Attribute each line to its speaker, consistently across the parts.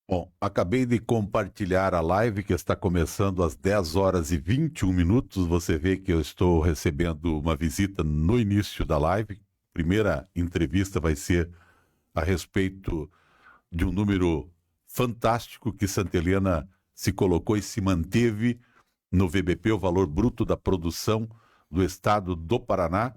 Speaker 1: Bom, acabei de compartilhar a live que está começando às 10 horas e 21 minutos. Você vê que eu estou recebendo uma visita no início da live. Primeira entrevista vai ser a respeito de um número fantástico que Santa Helena se colocou e se manteve no VBP, o valor bruto da produção do estado do Paraná,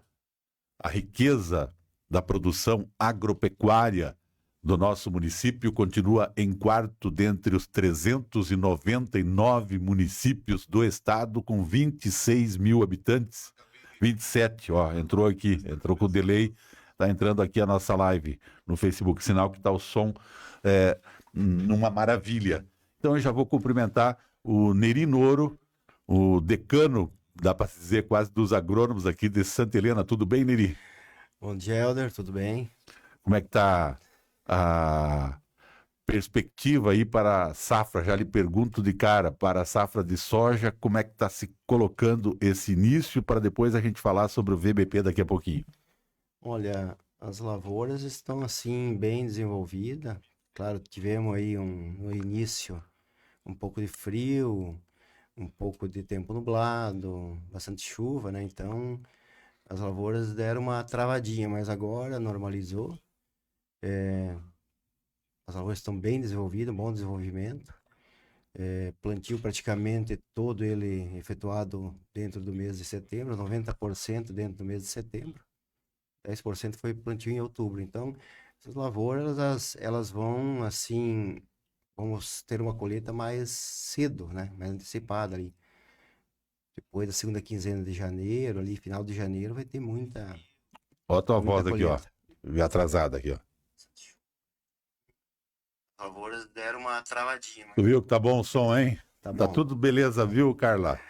Speaker 1: a riqueza da produção agropecuária do nosso município continua em quarto dentre os 399 municípios do estado, com 26 mil habitantes. 27, ó, entrou aqui, entrou com delay, está entrando aqui a nossa live no Facebook, sinal que está o som numa maravilha. Então eu já vou cumprimentar o Neri Noro, o decano, dá para dizer, quase dos agrônomos aqui de Santa Helena. Tudo bem, Neri?
Speaker 2: Bom dia, Helder, tudo bem?
Speaker 1: Como é que está a perspectiva aí para a safra? Já lhe pergunto de cara, para a safra de soja, como é que está se colocando esse início, para depois a gente falar sobre o VBP daqui a pouquinho.
Speaker 2: Olha, as lavouras estão assim bem desenvolvidas. Claro, tivemos aí no início um pouco de frio, um pouco de tempo nublado, bastante chuva, né? Então as lavouras deram uma travadinha, mas agora normalizou. As lavouras estão bem desenvolvidas, bom desenvolvimento. Plantio praticamente todo ele efetuado dentro do mês de setembro, 90% dentro do mês de setembro. 10% foi plantio em outubro. Então, essas lavouras, elas vão, assim, vamos ter uma colheita mais cedo, né? Mais antecipada ali. Depois da segunda quinzena de janeiro, ali, final de janeiro, vai ter
Speaker 1: Ó a tua
Speaker 2: muita
Speaker 1: voz aqui, ó,
Speaker 2: colheita.
Speaker 1: atrasada aqui, ó.
Speaker 2: As lavouras deram uma travadinha,
Speaker 1: Tu
Speaker 2: mas
Speaker 1: viu que tá bom o som, hein?
Speaker 2: tá
Speaker 1: Tá
Speaker 2: bom.
Speaker 1: tudo beleza, viu, Carla?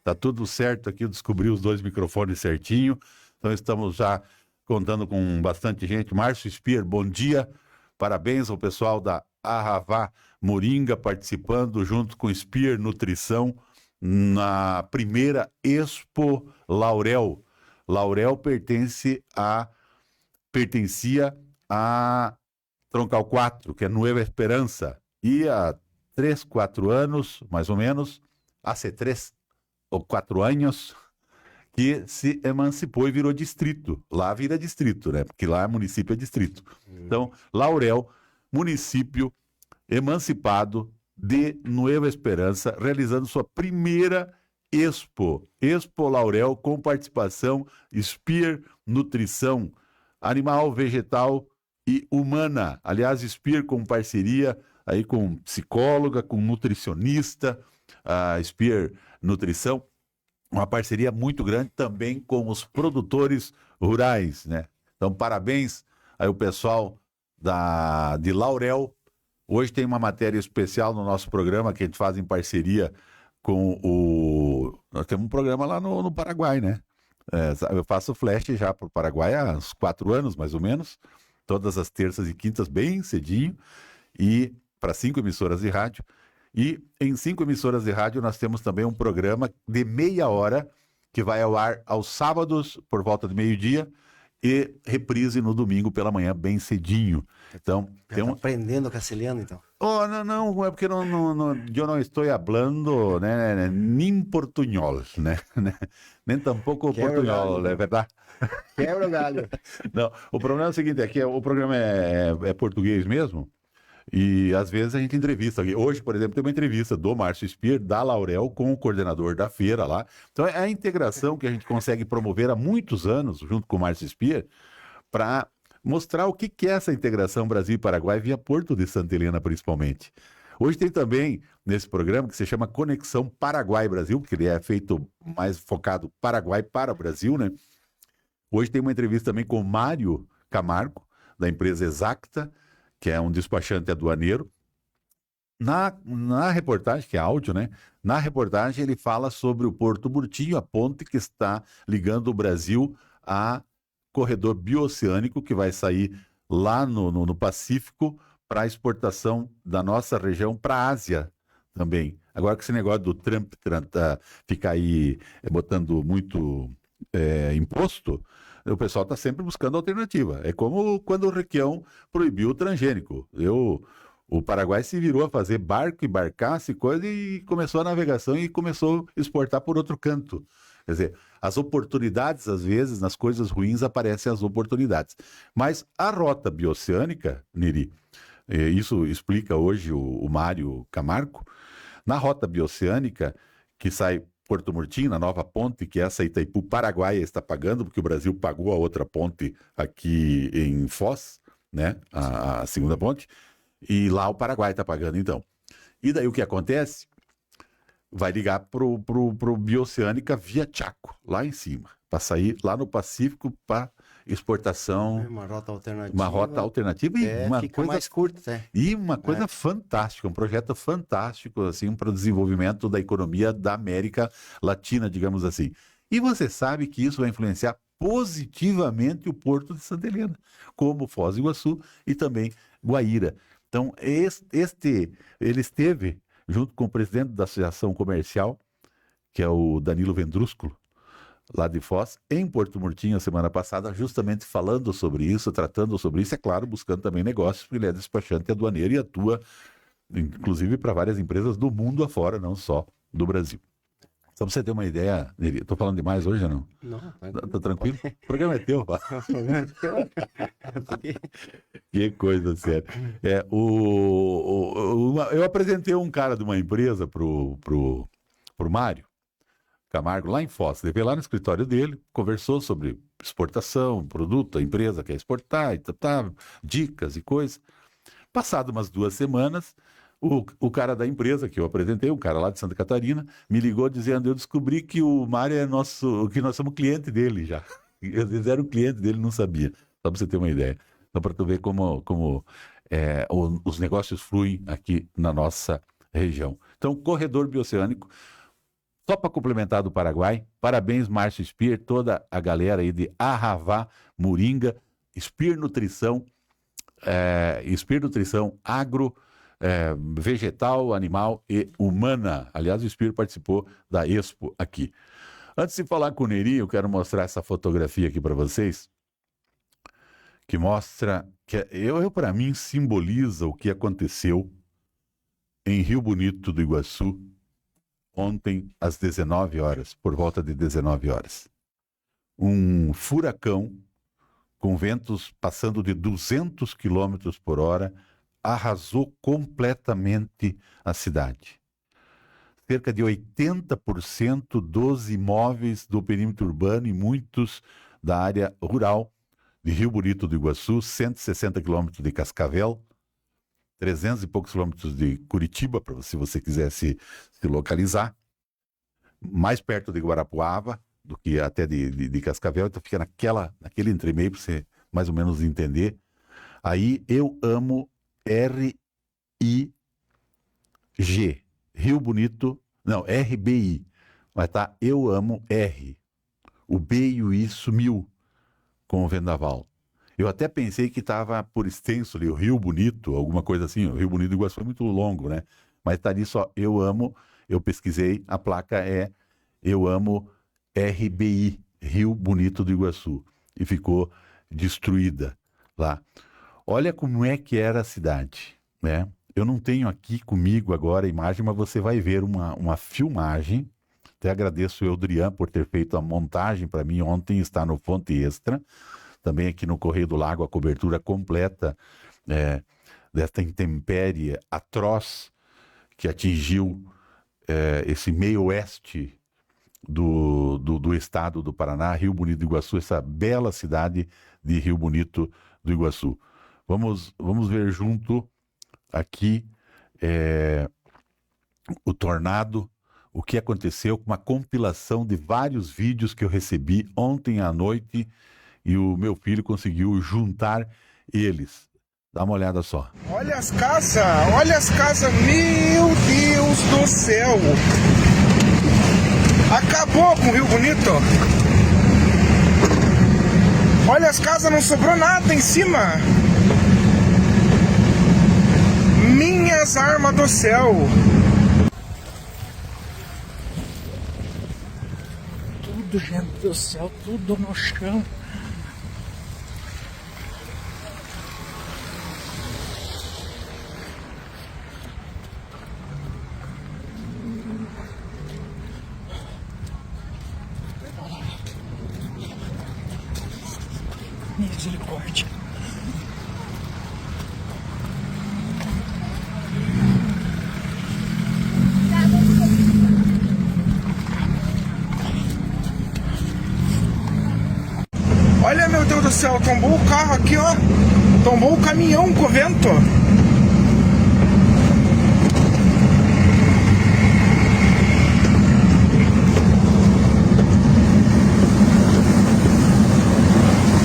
Speaker 1: Tá tudo certo aqui, eu descobri os dois microfones certinho. Então estamos já contando com bastante gente. Márcio Spier, bom dia. Parabéns ao pessoal da Arravá Moringa participando junto com Spier Nutrição na primeira Expo Laurel. Laurel pertencia a Troncal 4, que é Nueva Esperança. E há 3, 4 anos, mais ou menos, hace 3 ou 4 anos, que se emancipou e virou distrito. Lá vira distrito, né? Porque lá município é distrito. Então, Laurel, município emancipado de Nueva Esperança, realizando sua primeira Expo Laurel, com participação Spear Nutrição Animal, Vegetal e Humana. Aliás, Spear com parceria aí com psicóloga, com nutricionista, a Spear Nutrição, uma parceria muito grande também com os produtores rurais, né? Então, parabéns aí o pessoal de Laurel. Hoje tem uma matéria especial no nosso programa que a gente faz em parceria com o... Nós temos um programa lá no Paraguai, né? Eu faço flash já para o Paraguai há uns 4 anos, mais ou menos, todas as terças e quintas, bem cedinho, e para 5 emissoras de rádio. E em 5 emissoras de rádio nós temos também um programa de meia hora que vai ao ar aos sábados por volta de meio-dia e reprise no domingo pela manhã bem cedinho. Então,
Speaker 2: Já
Speaker 1: tem
Speaker 2: tá
Speaker 1: um...
Speaker 2: aprendendo castelhano, então.
Speaker 1: Oh, não, é porque eu não estou falando, né, nem portunhol, né, nem tampouco
Speaker 2: Quebra o
Speaker 1: portunhol,
Speaker 2: galho.
Speaker 1: é verdade?
Speaker 2: Quebra o galho.
Speaker 1: Não, o problema é o seguinte, é que o programa é português mesmo, e às vezes a gente entrevista alguém. Hoje, por exemplo, tem uma entrevista do Márcio Spier, da Laurel, com o coordenador da feira lá. Então é a integração que a gente consegue promover há muitos anos, junto com o Márcio Spier, para mostrar o que é essa integração Brasil e Paraguai via Porto de Santa Helena, principalmente. Hoje tem também, nesse programa, que se chama Conexão Paraguai-Brasil, porque ele é feito mais focado Paraguai para o Brasil, né? Hoje tem uma entrevista também com o Mário Camargo, da empresa Exacta, que é um despachante aduaneiro. Na reportagem, que é áudio, né? Na reportagem ele fala sobre o Porto Murtinho, a ponte que está ligando o Brasil a corredor bioceânico que vai sair lá no Pacífico para exportação da nossa região para a Ásia também. Agora que esse negócio do Trump ficar aí botando muito imposto, o pessoal está sempre buscando alternativa. É como quando o Requião proibiu o transgênico. O Paraguai se virou a fazer barco e barcaça e coisa e começou a navegação e começou a exportar por outro canto. Quer dizer, as oportunidades, às vezes, nas coisas ruins aparecem as oportunidades. Mas a rota bioceânica, Neri, isso explica hoje o Mário Camargo, na rota bioceânica, que sai Porto Murtinho, na nova ponte, que essa Itaipu Paraguaia está pagando, porque o Brasil pagou a outra ponte aqui em Foz, né? A segunda ponte. E lá o Paraguai está pagando, então. E daí o que acontece? Vai ligar pro Bioceânica via Chaco, lá em cima, para sair lá no Pacífico para exportação.
Speaker 2: Uma rota alternativa.
Speaker 1: Uma rota alternativa e uma
Speaker 2: fica
Speaker 1: coisa
Speaker 2: mais curta, né?
Speaker 1: E uma coisa fantástica, um projeto fantástico assim para o desenvolvimento da economia da América Latina, digamos assim. E você sabe que isso vai influenciar positivamente o Porto de Santa Helena, como Foz do Iguaçu e também Guaíra. Então, ele esteve junto com o presidente da Associação Comercial, que é o Danilo Vendrúsculo, lá de Foz, em Porto Murtinho, a semana passada, justamente falando sobre isso, tratando sobre isso, é claro, buscando também negócios, porque ele é despachante aduaneiro e atua, inclusive, para várias empresas do mundo afora, não só do Brasil. Só para você ter uma ideia, estou falando demais hoje ou não?
Speaker 2: Não.
Speaker 1: Tá tranquilo? O programa é teu, pá. Que coisa séria. Eu apresentei um cara de uma empresa pro Mário Camargo, lá em Foz. Levei lá no escritório dele, conversou sobre exportação, produto, a empresa quer exportar, e dicas e coisas. Passado umas 2 semanas, o cara da empresa que eu apresentei, um cara lá de Santa Catarina, me ligou dizendo: eu descobri que o Mário que nós somos cliente dele já. Eles eram cliente dele, não sabia. Só para você ter uma ideia. Então, para tu ver como os negócios fluem aqui na nossa região. Então, corredor bioceânico. Só para complementar do Paraguai, parabéns, Márcio Spear, toda a galera aí de Arravá, Moringa, Spear Nutrição agro, vegetal, animal e humana. Aliás, o Spear participou da Expo aqui. Antes de falar com o Neri, eu quero mostrar essa fotografia aqui para vocês, que mostra, para mim, simboliza o que aconteceu em Rio Bonito do Iguaçu, ontem, às 19 horas, por volta de 19 horas. Um furacão com ventos passando de 200 km por hora arrasou completamente a cidade. Cerca de 80% dos imóveis do perímetro urbano e muitos da área rural de Rio Bonito do Iguaçu, 160 quilômetros de Cascavel, 300 e poucos quilômetros de Curitiba, se você quiser se localizar, mais perto de Guarapuava do que até de Cascavel, então fica naquele entremeio para você mais ou menos entender. Aí eu amo RIG, Rio Bonito, não, RBI, mas tá, eu amo R. O B e o I sumiu com o vendaval. Eu até pensei que estava por extenso ali, o Rio Bonito, alguma coisa assim. O Rio Bonito do Iguaçu é muito longo, né? Mas está ali só, eu amo, eu pesquisei, a placa é eu amo RBI, Rio Bonito do Iguaçu. E ficou destruída lá. Olha como é que era a cidade, né? Eu não tenho aqui comigo agora a imagem, mas você vai ver uma filmagem. Até agradeço o Eudrian por ter feito a montagem para mim ontem, está no Fonte Extra. Também aqui no Correio do Lago, a cobertura completa desta intempérie atroz que atingiu esse meio oeste do estado do Paraná, Rio Bonito do Iguaçu, essa bela cidade de Rio Bonito do Iguaçu. Vamos ver junto aqui o tornado, o que aconteceu, com uma compilação de vários vídeos que eu recebi ontem à noite, e o meu filho conseguiu juntar eles. Dá uma olhada só.
Speaker 3: Olha as casas, meu Deus do céu! Acabou com o Rio Bonito. Olha as casas, não sobrou nada em cima. Minhas armas do céu. Tudo, gente do céu, tudo no chão. Misericórdia. Olha, meu Deus do céu, tombou o carro aqui, ó. Tombou o caminhão com o vento.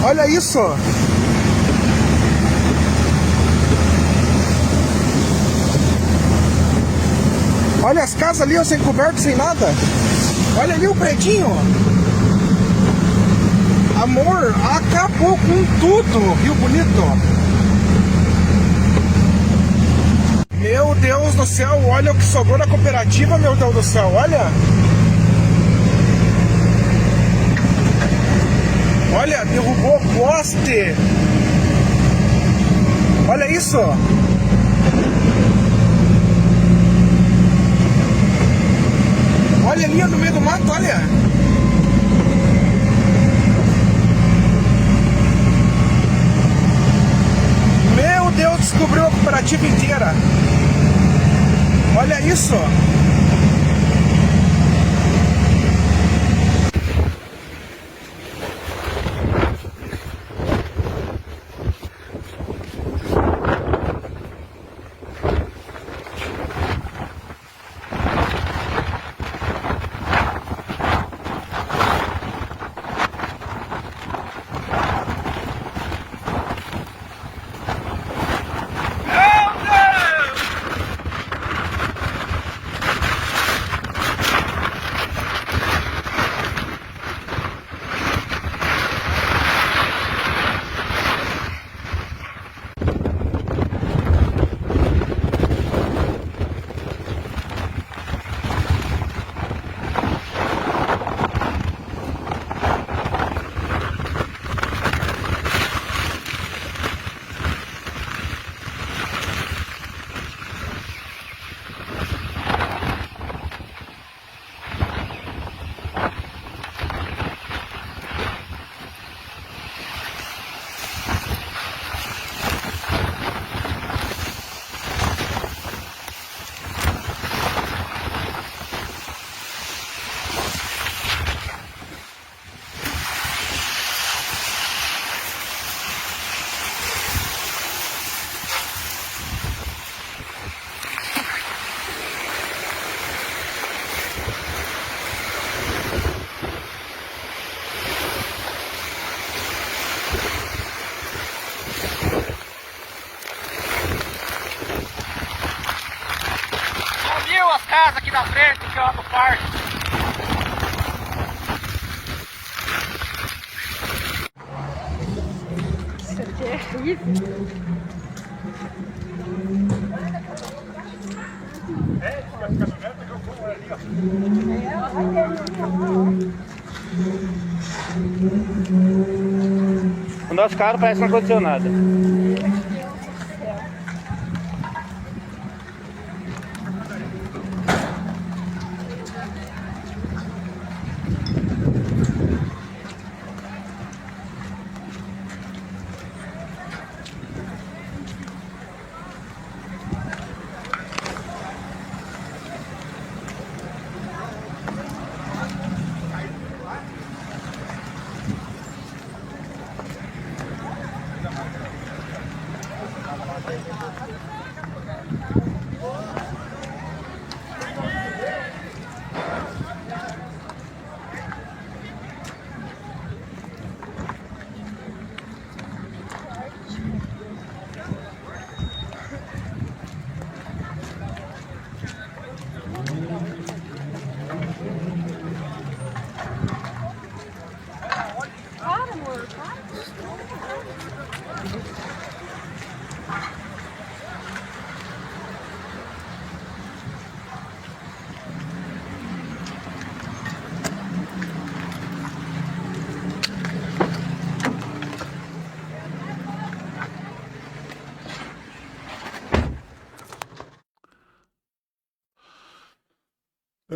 Speaker 3: Olha isso. Olha as casas ali, ó, sem coberto, sem nada. Olha ali o predinho. Amor, acabou com tudo, Rio Bonito. Meu Deus do céu, olha o que sobrou da cooperativa, meu Deus do céu, olha. Olha, derrubou o poste. Olha isso. Olha ali no meio do mato, olha. Meu Deus, descobriu a cooperativa inteira. Olha isso.
Speaker 4: As casas aqui na frente, que é do parque.
Speaker 5: Isso aqui é horrível.
Speaker 4: O nosso carro parece não aconteceu nada.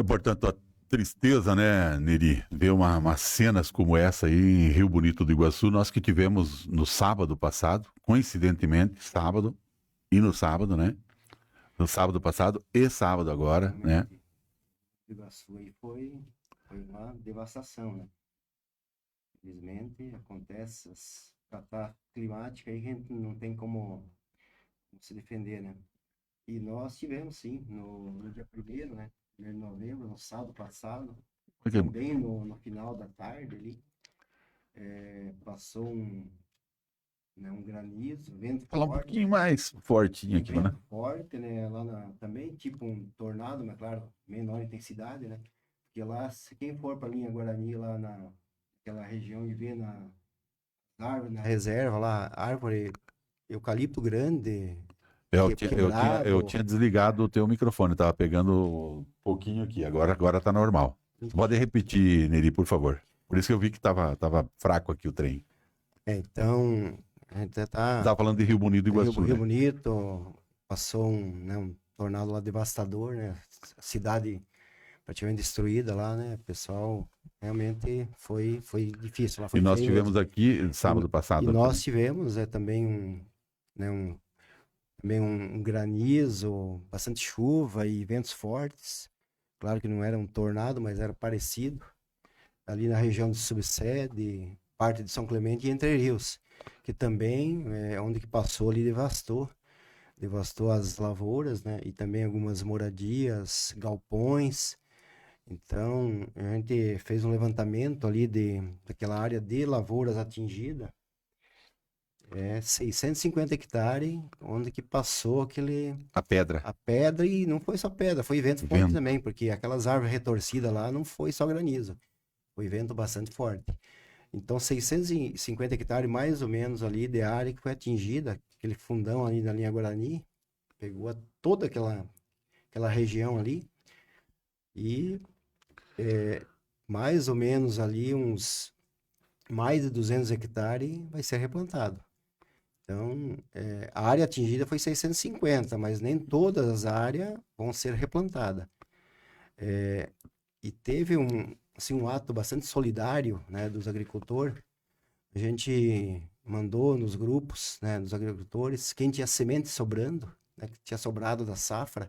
Speaker 1: Portanto, tristeza, né, Neri, ver umas cenas como essa aí em Rio Bonito do Iguaçu, nós que tivemos no sábado passado, coincidentemente, sábado e no sábado, né? No sábado passado e sábado agora, né?
Speaker 2: O Iguaçu aí foi uma devastação, né? Infelizmente, acontece essas catástrofes climáticas aí que a gente não tem como se defender, né? E nós tivemos, sim, no dia 1º, né? 1º de novembro, no sábado passado,
Speaker 1: Porque
Speaker 2: também no final da tarde ali, passou um granizo, vento
Speaker 1: falar um
Speaker 2: forte.
Speaker 1: pouquinho mais fortinho aqui, né?
Speaker 2: Vento forte, né? Também tipo um tornado, mas claro, menor intensidade, né? Porque lá, se quem for para a linha Guarani, lá naquela região e ver na árvore, na reserva lá, árvore eucalipto grande,
Speaker 1: Eu tinha desligado o teu microfone, tava pegando um pouquinho aqui, agora tá normal. Pode repetir, Neri, por favor. Por isso que eu vi que tava fraco aqui o trem.
Speaker 2: Então, a gente tá
Speaker 1: Tava falando de Rio Bonito do Iguaçu,
Speaker 2: Rio
Speaker 1: né?
Speaker 2: Bonito, passou um tornado lá devastador, né? A cidade praticamente destruída lá, né? O pessoal realmente foi difícil. Lá foi
Speaker 1: E nós
Speaker 2: feio
Speaker 1: tivemos
Speaker 2: mesmo.
Speaker 1: aqui sábado passado.
Speaker 2: E
Speaker 1: aqui,
Speaker 2: nós
Speaker 1: né?
Speaker 2: tivemos também um granizo, bastante chuva e ventos fortes. Claro que não era um tornado, mas era parecido. Ali na região de Subsede, parte de São Clemente e Entre Rios, que também, onde que passou ali, devastou as lavouras, né? E também algumas moradias, galpões. Então, a gente fez um levantamento ali daquela área de lavouras atingida, 650 hectares, onde que passou
Speaker 1: A pedra.
Speaker 2: a pedra, e não foi só pedra, foi vento forte
Speaker 1: Vento.
Speaker 2: também, porque aquelas árvores retorcidas lá não foi só granizo, foi vento bastante forte. Então, 650 hectares mais ou menos ali de área que foi atingida, aquele fundão ali na linha Guarani, pegou toda aquela região ali, e mais ou menos ali uns mais de 200 hectares vai ser replantado. Então, a área atingida foi 650, mas nem todas as áreas vão ser replantadas. E teve um ato bastante solidário, né, dos agricultores. A gente mandou nos grupos, né, dos agricultores, quem tinha semente sobrando, né, que tinha sobrado da safra,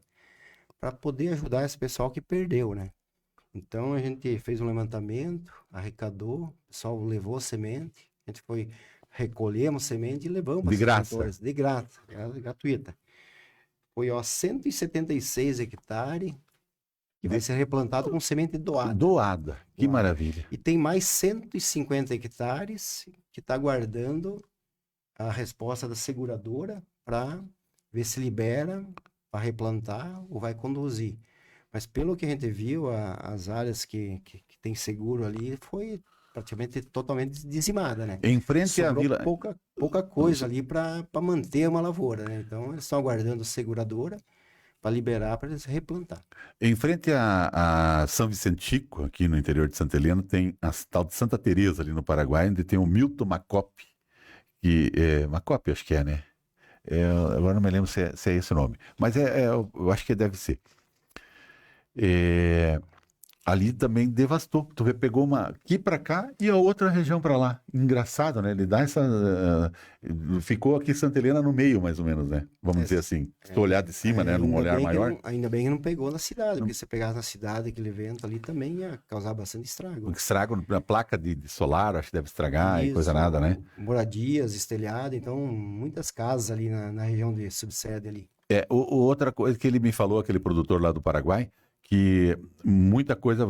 Speaker 2: para poder ajudar esse pessoal que perdeu, né? Então a gente fez um levantamento, arrecadou, o pessoal levou semente, a gente foi, recolhemos semente e levamos para
Speaker 1: De
Speaker 2: os
Speaker 1: graça.
Speaker 2: agricultores, de graça, gratuita. Foi 176 hectares que vai ser replantado com semente doada.
Speaker 1: Doada. Que
Speaker 2: Doada.
Speaker 1: maravilha.
Speaker 2: E tem mais 150 hectares que está aguardando a resposta da seguradora para ver se libera para replantar ou vai conduzir. Mas pelo que a gente viu, as áreas que tem seguro ali foi praticamente totalmente dizimada, né?
Speaker 1: Em frente à
Speaker 2: Sobrou
Speaker 1: vila.
Speaker 2: pouca coisa ali para manter uma lavoura, né? Então eles estão aguardando a seguradora para liberar para eles replantar.
Speaker 1: Em frente a São Vicentico, aqui no interior de Santa Helena, tem a tal de Santa Teresa ali no Paraguai, onde tem o Milton Macop, que Macop acho que é, né? Agora não me lembro se é esse o nome, mas eu acho que deve ser. Ali também devastou. Tu vê, pegou uma aqui para cá e a outra região para lá. Engraçado, né? Ele dá ficou aqui Santa Helena no meio, mais ou menos, né? Vamos dizer assim. Se tu olhar de cima, né? Num olhar maior.
Speaker 2: Ainda bem que não pegou na cidade, porque se pegasse na cidade, aquele vento ali também ia causar bastante estrago.
Speaker 1: Estrago na placa de solar, acho que deve estragar e coisa nada, né?
Speaker 2: Moradias, estelhado, então muitas casas ali na região de Subsede ali.
Speaker 1: Outra coisa que ele me falou, aquele produtor lá do Paraguai, que muita coisa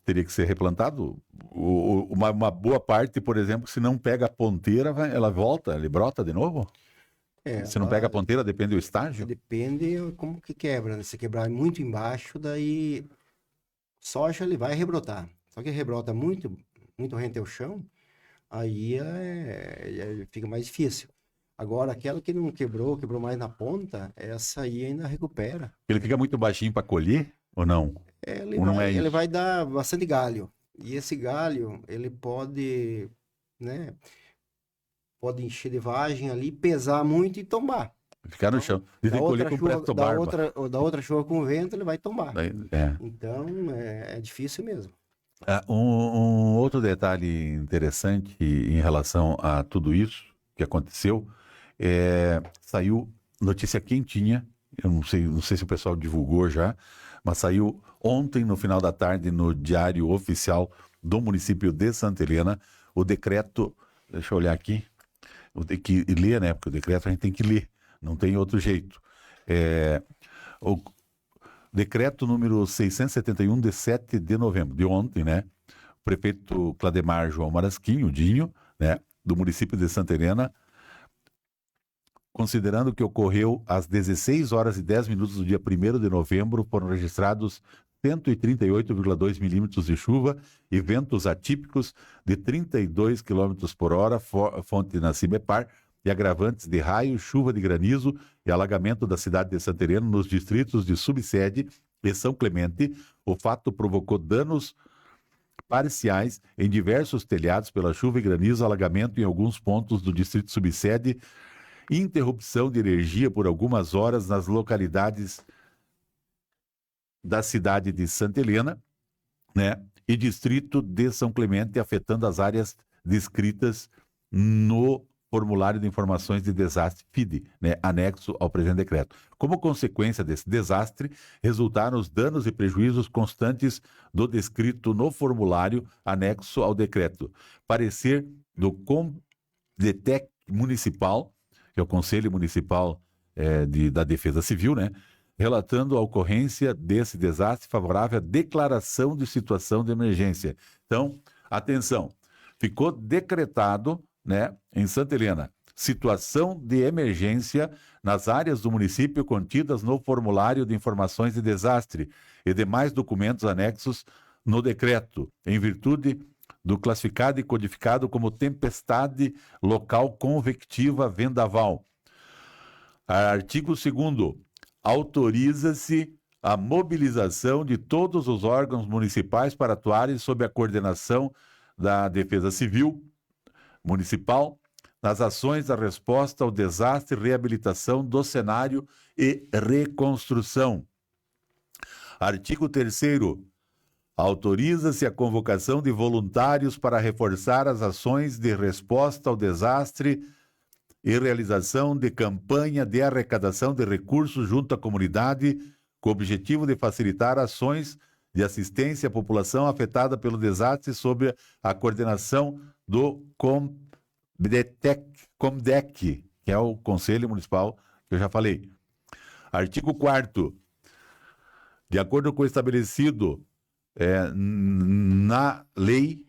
Speaker 1: teria que ser replantado. Uma boa parte, por exemplo, se não pega a ponteira, ela volta, ele brota de novo? Se não pega a ponteira, depende do estágio?
Speaker 2: Depende como que quebra, né? Se quebrar muito embaixo, daí soja ele vai rebrotar. Só que rebrota muito rente ao chão, aí fica mais difícil. Agora, aquela que não quebrou mais na ponta, essa aí ainda recupera.
Speaker 1: Ele fica muito baixinho para colher ou não?
Speaker 2: Ele vai dar bastante galho. E esse galho, ele pode, né, pode encher de vagem ali, pesar muito e tombar.
Speaker 1: Ficar no chão. E tem que colher com presto barba.
Speaker 2: Da outra chuva com vento, ele vai tombar.
Speaker 1: É.
Speaker 2: Então, é difícil mesmo.
Speaker 1: Um outro detalhe interessante em relação a tudo isso que aconteceu, saiu notícia quentinha, eu não sei se o pessoal divulgou já, mas saiu ontem, no final da tarde, no Diário Oficial do município de Santa Helena, o decreto, deixa eu olhar aqui, vou ter que ler, né, porque o decreto a gente tem que ler, não tem outro jeito. O decreto número 671, de 7 de novembro, de ontem, né? O prefeito Clademar João Marasquim, o Dinho, né, do município de Santa Helena, considerando que ocorreu às 16 horas e 10 minutos do dia 1º de novembro, foram registrados 138,2 milímetros de chuva e ventos atípicos de 32 km por hora, fonte na Cimepar, e agravantes de raio, chuva de granizo e alagamento da cidade de Santa Helena nos distritos de Subsede e São Clemente. O fato provocou danos parciais em diversos telhados pela chuva e granizo, alagamento em alguns pontos do distrito Subsede, interrupção de energia por algumas horas nas localidades da cidade de Santa Helena, né, e distrito de São Clemente, afetando as áreas descritas no formulário de informações de desastre FIDE, né, anexo ao presente decreto. Como consequência desse desastre, resultaram os danos e prejuízos constantes do descrito no formulário anexo ao decreto. Parecer do COMDETEC municipal, que é o Conselho Municipal da Defesa Civil, né, relatando a ocorrência desse desastre favorável à declaração de situação de emergência. Então, atenção, ficou decretado, né, em Santa Helena, situação de emergência nas áreas do município contidas no formulário de informações de desastre e demais documentos anexos no decreto, em virtude do classificado e codificado como tempestade local convectiva vendaval. Artigo 2º. Autoriza-se a mobilização de todos os órgãos municipais para atuarem sob a coordenação da Defesa Civil Municipal nas ações da resposta ao desastre, reabilitação do cenário e reconstrução. Artigo 3º. Autoriza-se a convocação de voluntários para reforçar as ações de resposta ao desastre e realização de campanha de arrecadação de recursos junto à comunidade, com o objetivo de facilitar ações de assistência à população afetada pelo desastre sob a coordenação do COMDEC, que é o Conselho Municipal que eu já falei. Artigo 4º. De acordo com o estabelecido na lei,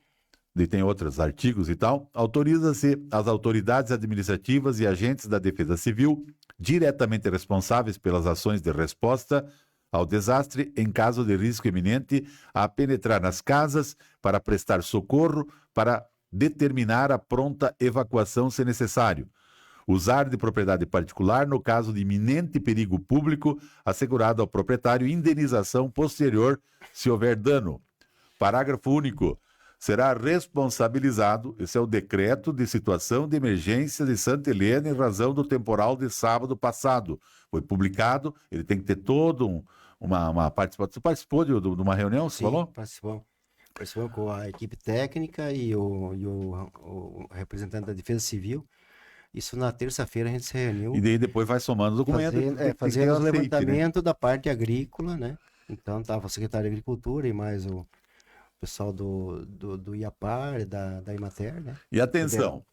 Speaker 1: e tem outros artigos e tal, autoriza-se as autoridades administrativas e agentes da Defesa Civil diretamente responsáveis pelas ações de resposta ao desastre em caso de risco iminente a penetrar nas casas para prestar socorro, para determinar a pronta evacuação se necessário. Usar de propriedade particular no caso de iminente perigo público, assegurado ao proprietário indenização posterior se houver dano. Parágrafo único. Será responsabilizado, esse é o decreto de situação de emergência de Santa Helena em razão do temporal de sábado passado. Foi publicado, ele tem que ter todo uma participação. Você participou de uma reunião, você falou?
Speaker 2: Participou com a equipe técnica e o representante da Defesa Civil. Isso na terça-feira a gente se reuniu.
Speaker 1: E daí depois vai somando o documento.
Speaker 2: Fazendo o
Speaker 1: aceite,
Speaker 2: levantamento, né, da parte agrícola, né? Então estava o secretário de Agricultura e mais o pessoal do IAPAR, da Imater, né?
Speaker 1: E atenção,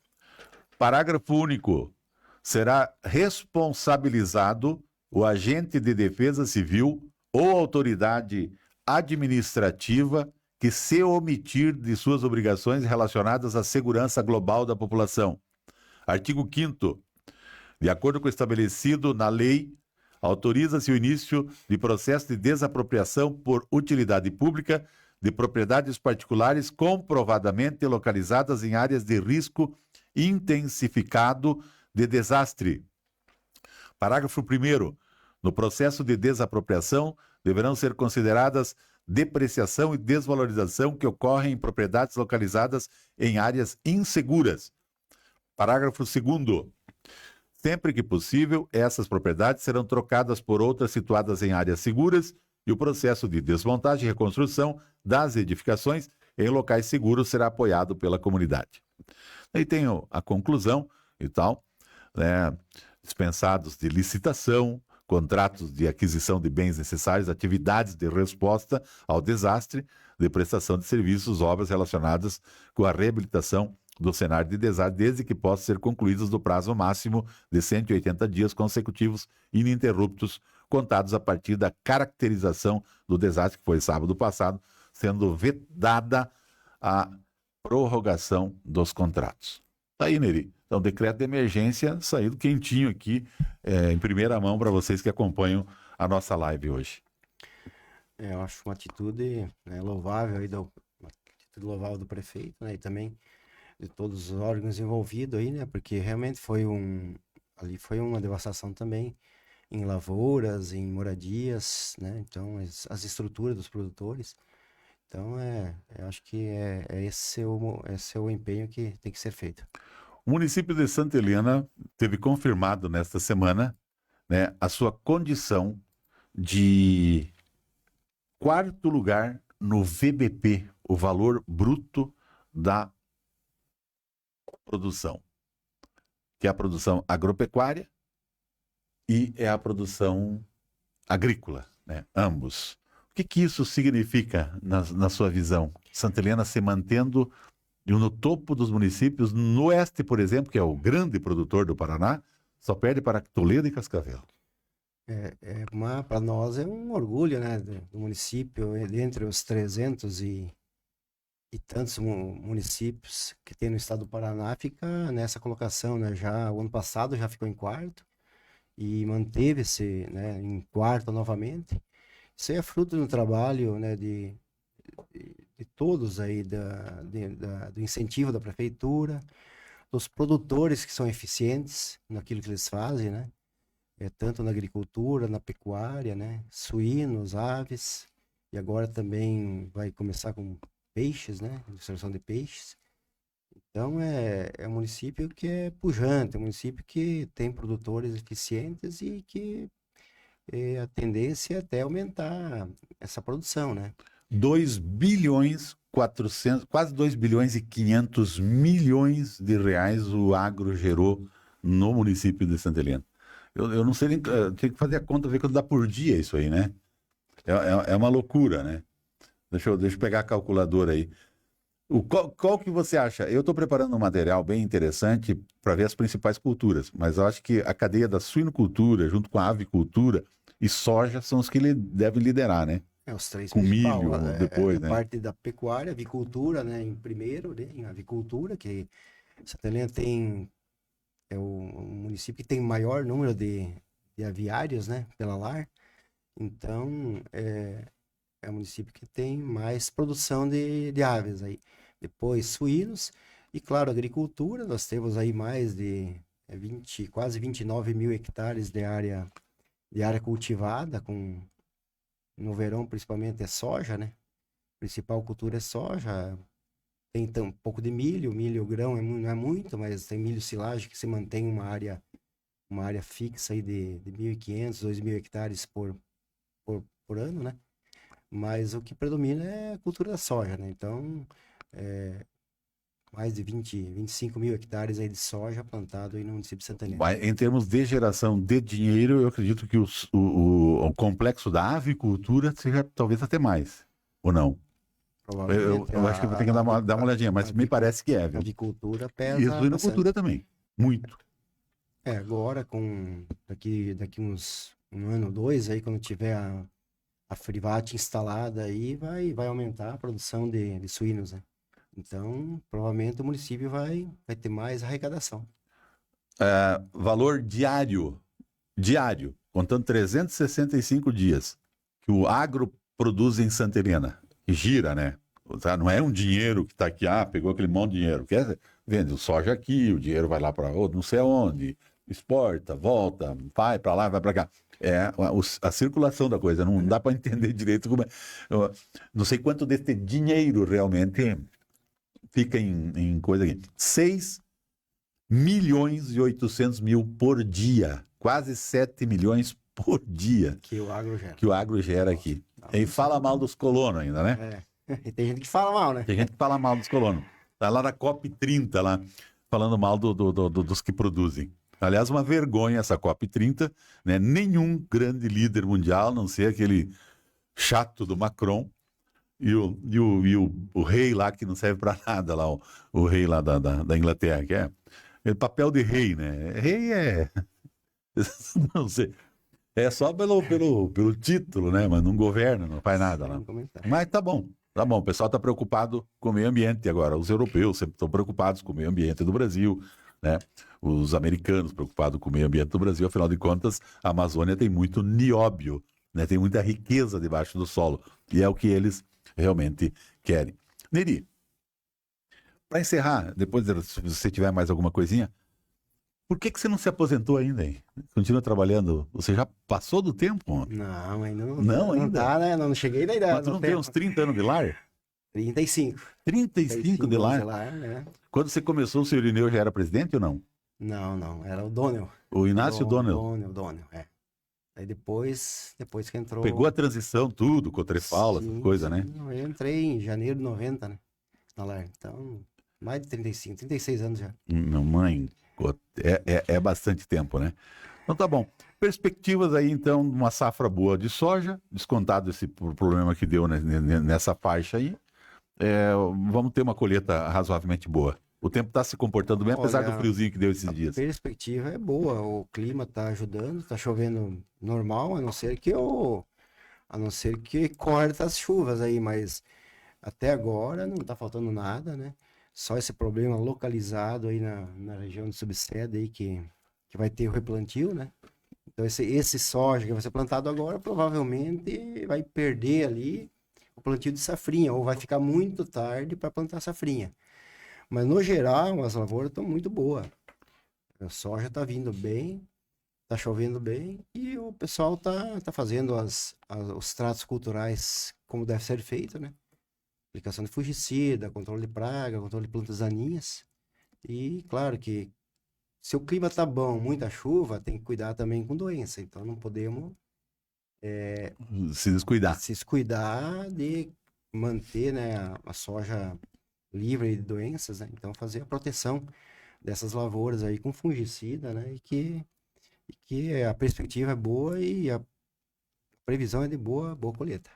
Speaker 1: parágrafo único. Será responsabilizado o agente de defesa civil ou autoridade administrativa que se omitir de suas obrigações relacionadas à segurança global da população. Artigo 5º. De acordo com o estabelecido na lei, autoriza-se o início de processo de desapropriação por utilidade pública de propriedades particulares comprovadamente localizadas em áreas de risco intensificado de desastre. Parágrafo 1º. No processo de desapropriação, deverão ser consideradas depreciação e desvalorização que ocorrem em propriedades localizadas em áreas inseguras. Parágrafo 2º. Sempre que possível, essas propriedades serão trocadas por outras situadas em áreas seguras e o processo de desmontagem e reconstrução das edificações em locais seguros será apoiado pela comunidade. Aí tem a conclusão e tal, né? Dispensados de licitação, contratos de aquisição de bens necessários, atividades de resposta ao desastre, de prestação de serviços, obras relacionadas com a reabilitação do cenário de desastre, desde que possam ser concluídos no prazo máximo de 180 dias consecutivos ininterruptos, contados a partir da caracterização do desastre, que foi sábado passado, sendo vedada a prorrogação dos contratos. Tá aí, Neri. Então, decreto de emergência saindo quentinho aqui, em primeira mão, para vocês que acompanham a nossa live hoje.
Speaker 2: Eu acho uma atitude, né, louvável aí, uma atitude louvável do prefeito, né, e também de todos os órgãos envolvidos aí, né, porque realmente ali foi uma devastação também em lavouras, em moradias, né, então as estruturas dos produtores. Então, eu acho que esse é o empenho que tem que ser feito.
Speaker 1: O município de Santa Helena teve confirmado nesta semana, né, a sua condição de quarto lugar no VBP, o valor bruto da produção, que é a produção agropecuária e é a produção agrícola, né, ambos. O que isso significa na sua visão? Santa Helena se mantendo no topo dos municípios, no oeste, por exemplo, que é o grande produtor do Paraná, só perde para Toledo e Cascavel.
Speaker 2: Para nós é um orgulho, né, do município, entre os 300 e tantos municípios que tem no estado do Paraná, fica nessa colocação, né? Já o ano passado já ficou em quarto e manteve-se, né, em quarto novamente. Isso aí é fruto do trabalho, né, de todos aí, do incentivo da prefeitura, dos produtores que são eficientes naquilo que eles fazem, né? Tanto na agricultura, na pecuária, né? Suínos, aves, e agora também vai começar com peixes, né? Extração de peixes. Então é um município que é pujante, é um município que tem produtores eficientes e que a tendência é até aumentar essa produção, né?
Speaker 1: 2 bilhões 400, quase 2 bilhões e 500 milhões de reais o agro gerou no município de Santa Helena. Eu não sei nem, tem que fazer a conta, ver quanto dá por dia isso aí, né? É uma loucura, né? Deixa eu pegar a calculadora aí. Qual que você acha? Eu estou preparando um material bem interessante para ver as principais culturas, mas eu acho que a cadeia da suinocultura, junto com a avicultura e soja, são os que devem liderar, né?
Speaker 2: Os três
Speaker 1: com
Speaker 2: principais,
Speaker 1: milho depois, né?
Speaker 2: Parte da pecuária, avicultura, né? Em primeiro, né? Em avicultura, que Santa Helena é o município que tem maior número de aviários, né? Pela lar. Então, é um município que tem mais produção de aves aí. Depois, suínos e, claro, agricultura. Nós temos aí mais de quase 29 mil hectares de área cultivada, no verão, principalmente, é soja, né? A principal cultura é soja. Tem um pouco de milho grão não é muito, mas tem milho silagem que se mantém uma área fixa aí de 1.500, 2.000 hectares por ano, né? Mas o que predomina é a cultura da soja, né? Então, mais de 25 mil hectares aí de soja plantado aí no município de Santa Helena.
Speaker 1: Em termos de geração de dinheiro, eu acredito que o complexo da avicultura seja talvez até mais, ou não? Eu acho que eu vou ter que dar uma olhadinha, mas me parece que é, viu?
Speaker 2: A avicultura pesa
Speaker 1: E a suinocultura também, muito.
Speaker 2: Agora, daqui uns um ano, 2, aí quando tiver a Frivat instalada aí, vai aumentar a produção de suínos, né? Então, provavelmente o município vai ter mais arrecadação.
Speaker 1: Valor diário, contando 365 dias, que o agro produz em Santa Helena, e gira, né? Tá? Não é um dinheiro que está aqui, pegou aquele monte de dinheiro. Vende o soja aqui, o dinheiro vai lá para outro, não sei aonde, exporta, volta, vai para lá, vai para cá. A circulação da coisa, não dá para entender direito como é. Não sei quanto desse dinheiro realmente fica em coisa aqui. 6 1.800.000 por dia. Quase 7 milhões por dia
Speaker 2: Que o agro gera.
Speaker 1: que o agro gera aqui. E fala mal dos colonos ainda, né?
Speaker 2: E tem gente que fala mal, né?
Speaker 1: Tem gente que fala mal dos colonos. Tá lá na COP30, lá, falando mal dos que produzem. Aliás, uma vergonha essa COP30, né? Nenhum grande líder mundial, a não ser aquele chato do Macron e o rei lá que não serve para nada, lá, o rei lá da Inglaterra, que é o papel de rei, né? Rei é... não sei. É só pelo título, né? Mas não governa, não faz nada lá.
Speaker 2: Sem comentário.
Speaker 1: Mas tá bom. Tá bom, o pessoal está preocupado com o meio ambiente agora. Os europeus sempre estão preocupados com o meio ambiente do Brasil, né? Os americanos preocupados com o meio ambiente do Brasil. Afinal de contas, a Amazônia tem muito nióbio, né? Tem muita riqueza debaixo do solo. E é o que eles realmente querem. Neri, para encerrar, depois se você tiver mais alguma coisinha, por que você não se aposentou ainda, hein? Continua trabalhando? Você já passou do tempo?
Speaker 2: Não, ainda não.
Speaker 1: Não, ainda?
Speaker 2: Tá, né? Não cheguei na idade.
Speaker 1: Mas tu não tem uns 30 anos de lar?
Speaker 2: 35.
Speaker 1: 35 de
Speaker 2: anos
Speaker 1: lar?
Speaker 2: né?
Speaker 1: Quando você começou, o senhor Irineu já era presidente ou não?
Speaker 2: Não. Era o Donnell.
Speaker 1: O Inácio Donnell.
Speaker 2: Donnell, é. Aí depois que entrou...
Speaker 1: Pegou a transição, tudo, Cotrefal, essas coisas, né?
Speaker 2: Eu entrei em janeiro de 90, né? Na LAR. Então, mais de 35, 36 anos já.
Speaker 1: Mamãe, é bastante tempo, né? Então tá bom. Perspectivas aí, então, uma safra boa de soja, descontado esse problema que deu nessa faixa aí. Vamos ter uma colheita razoavelmente boa. O tempo está se comportando bem, apesar do friozinho que deu esses dias.
Speaker 2: A perspectiva é boa, o clima está ajudando, está chovendo normal, a não ser que corta as chuvas aí, mas até agora não está faltando nada, né? Só esse problema localizado aí na região do subsede aí que vai ter o replantio, né? Então esse soja que vai ser plantado agora provavelmente vai perder ali o plantio de safrinha, ou vai ficar muito tarde para plantar safrinha. Mas no geral as lavouras estão muito boas. A soja está vindo bem, está chovendo bem e o pessoal tá fazendo os tratos culturais como deve ser feito, né? Aplicação de fungicida, controle de praga, controle de plantas daninhas. E claro que se o clima tá bom, muita chuva, tem que cuidar também com doença. Então não podemos
Speaker 1: Se descuidar.
Speaker 2: se descuidar de manter, né, a soja livre de doenças, né? Então fazer a proteção dessas lavouras aí com fungicida, né? E que a perspectiva é boa e a previsão é de boa colheita.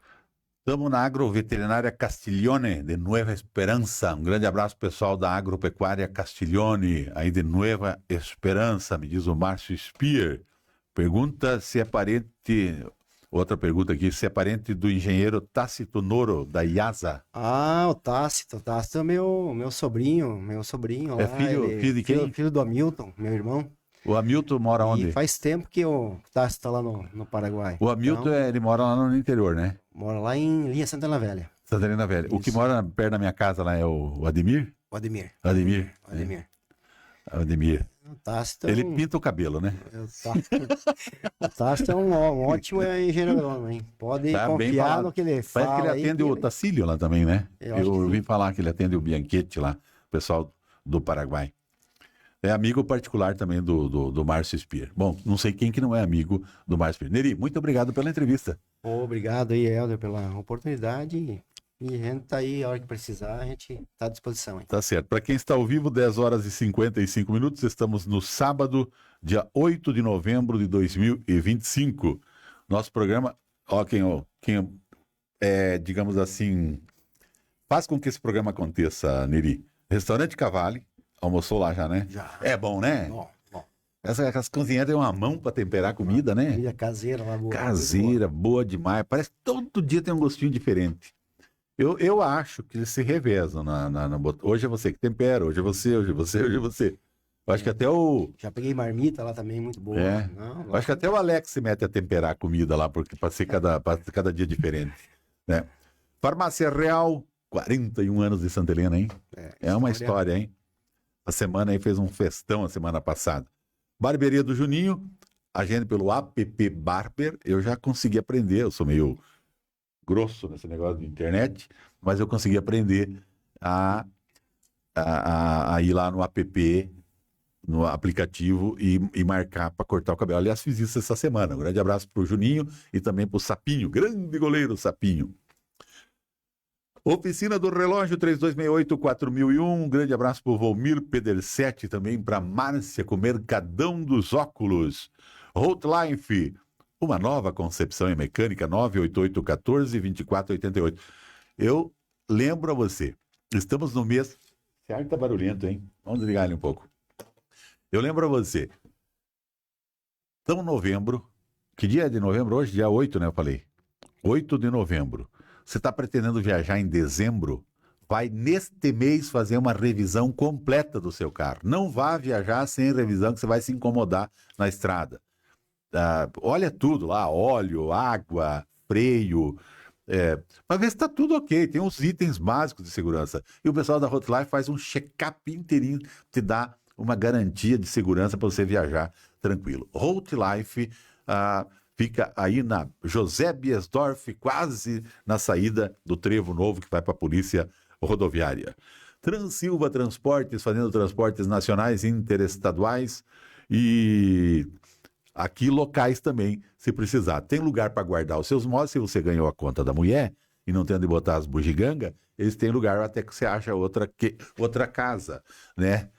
Speaker 1: Estamos na Agroveterinária Castiglione, de Nueva Esperança. Um grande abraço, pessoal da Agropecuária Castiglione, aí de Nueva Esperança, me diz o Márcio Spear. Pergunta se é parente... Outra pergunta aqui, se é parente do engenheiro Tácito Noro, da IASA.
Speaker 2: Ah, o Tácito é meu sobrinho lá.
Speaker 1: É filho de quem?
Speaker 2: Filho do Hamilton, meu irmão.
Speaker 1: O Hamilton mora onde?
Speaker 2: E faz tempo que o Tácito tá lá no Paraguai.
Speaker 1: O Hamilton,
Speaker 2: Então,
Speaker 1: ele mora lá no interior, né?
Speaker 2: mora lá em Linha Santana Velha.
Speaker 1: Santarena Velha. O que
Speaker 2: Isso.
Speaker 1: mora perto da minha casa lá é o Ademir?
Speaker 2: O Ademir.
Speaker 1: Ademir.
Speaker 2: Ademir. O Tácito
Speaker 1: Ele pinta o cabelo, né?
Speaker 2: O Tácito é um ótimo engenheiro agrônomo, hein? Pode
Speaker 1: Tá bem
Speaker 2: confiar
Speaker 1: falado.
Speaker 2: no que ele
Speaker 1: Parece
Speaker 2: fala.
Speaker 1: que ele
Speaker 2: aí,
Speaker 1: atende
Speaker 2: que
Speaker 1: o Tacílio lá também, né?
Speaker 2: Eu acho que
Speaker 1: Eu
Speaker 2: sim.
Speaker 1: ouvi falar que ele atende o Bianchetti lá, o pessoal do Paraguai. É amigo particular também do Márcio Spear. Bom, não sei quem que não é amigo do Márcio Spear. Neri, muito obrigado pela entrevista.
Speaker 2: Obrigado aí, Helder, pela oportunidade. E a gente tá aí, a hora que precisar, a gente tá à disposição, hein?
Speaker 1: Tá certo. Para quem está ao vivo, 10 horas e 55 minutos, estamos no sábado, dia 8 de novembro de 2025. Nosso programa, quem digamos assim, faz com que esse programa aconteça, Neri. Restaurante Cavalli, almoçou lá já, né?
Speaker 2: Já.
Speaker 1: É bom, né?
Speaker 2: Bom.
Speaker 1: Essas cozinheiras têm uma mão para temperar comida, né?
Speaker 2: Comida caseira lá, boa.
Speaker 1: Caseira, boa demais. Parece que todo dia tem um gostinho diferente. Eu acho que eles se revezam hoje é você que tempera, hoje é você. Eu acho que até
Speaker 2: Já peguei marmita lá também, muito boa.
Speaker 1: É.
Speaker 2: Não,
Speaker 1: eu acho que até o Alex se mete a temperar a comida lá, porque para ser cada dia diferente, né? Farmácia Real, 41 anos de Santa Helena, hein? É uma história, hein? A semana aí fez um festão a semana passada. Barbearia do Juninho, agende pelo app Barber. Eu já consegui aprender, eu sou meio grosso nesse negócio de internet, mas eu consegui aprender a ir lá no app no aplicativo e marcar para cortar o cabelo. Aliás, fiz isso essa semana. Um grande abraço para o Juninho e também para o Sapinho, grande goleiro Sapinho. Oficina do Relógio 3268-4001. Um grande abraço para o Volmir Pedersetti, também para Márcia com Mercadão dos Óculos. Hotlife, uma nova concepção em mecânica, 98814-2488. Eu lembro a você, estamos no mês... Esse ar tá barulhento, hein? Vamos desligar ele um pouco. Eu lembro a você, estamos em novembro. Que dia é de novembro hoje? Dia 8, né? Eu falei. 8 de novembro. Você está pretendendo viajar em dezembro? Vai neste mês fazer uma revisão completa do seu carro. Não vá viajar sem revisão, que você vai se incomodar na estrada. Olha tudo lá, óleo, água, freio, para ver se está tudo ok. Tem os itens básicos de segurança. E o pessoal da Hotlife faz um check-up inteirinho, te dá uma garantia de segurança para você viajar tranquilo. Hotlife fica aí na José Biesdorf, quase na saída do Trevo Novo, que vai para a Polícia Rodoviária. Transilva Transportes, fazendo transportes nacionais e interestaduais e aqui locais também, se precisar. Tem lugar para guardar os seus móveis. Se você ganhou a conta da mulher e não tem onde botar as bugigangas, eles têm lugar até que você acha outra casa, né?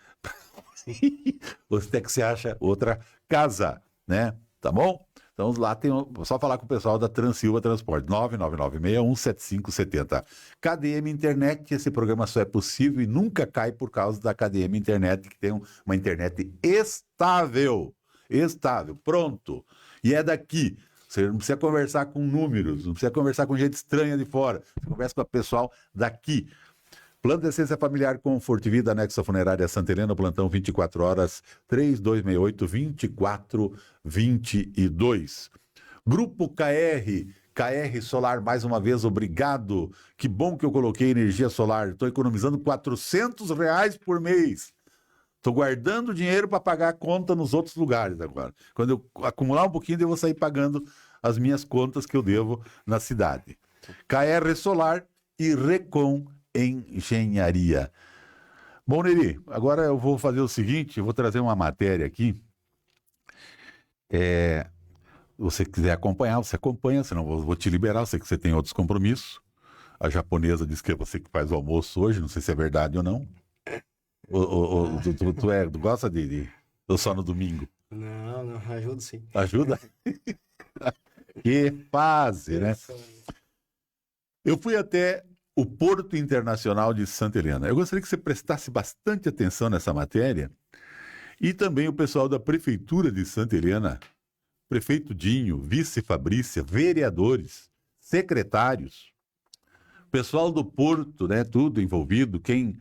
Speaker 1: Até que você acha outra casa, né? Tá bom? Então lá tem, só falar com o pessoal da Transilva Transporte, 999617570. KDM Internet, esse programa só é possível e nunca cai por causa da KDM Internet, que tem uma internet estável, pronto. E é daqui. Você não precisa conversar com números, não precisa conversar com gente estranha de fora. Você conversa com o pessoal daqui. Plano de Assistência Familiar Comfort Vida, anexo à Funerária Santa Helena, plantão 24 horas, 3268-2422. Grupo KR Solar, mais uma vez, obrigado. Que bom que eu coloquei energia solar. Estou economizando R$400 por mês. Estou guardando dinheiro para pagar a conta nos outros lugares agora. Quando eu acumular um pouquinho, eu vou sair pagando as minhas contas que eu devo na cidade. KR Solar e Recon Engenharia. Bom, Neri, agora eu vou fazer o seguinte, eu vou trazer uma matéria aqui. Se você quiser acompanhar, você acompanha, senão eu vou te liberar, eu sei que você tem outros compromissos. A japonesa disse que é você que faz o almoço hoje, não sei se é verdade ou não. Tu gosta de só no domingo?
Speaker 2: Não, ajuda sim.
Speaker 1: Ajuda? Que fase, né? Eu fui até o Porto Internacional de Santa Helena. Eu gostaria que você prestasse bastante atenção nessa matéria. E também o pessoal da Prefeitura de Santa Helena, prefeito Dinho, vice Fabrícia, vereadores, secretários, pessoal do Porto, né, tudo envolvido, quem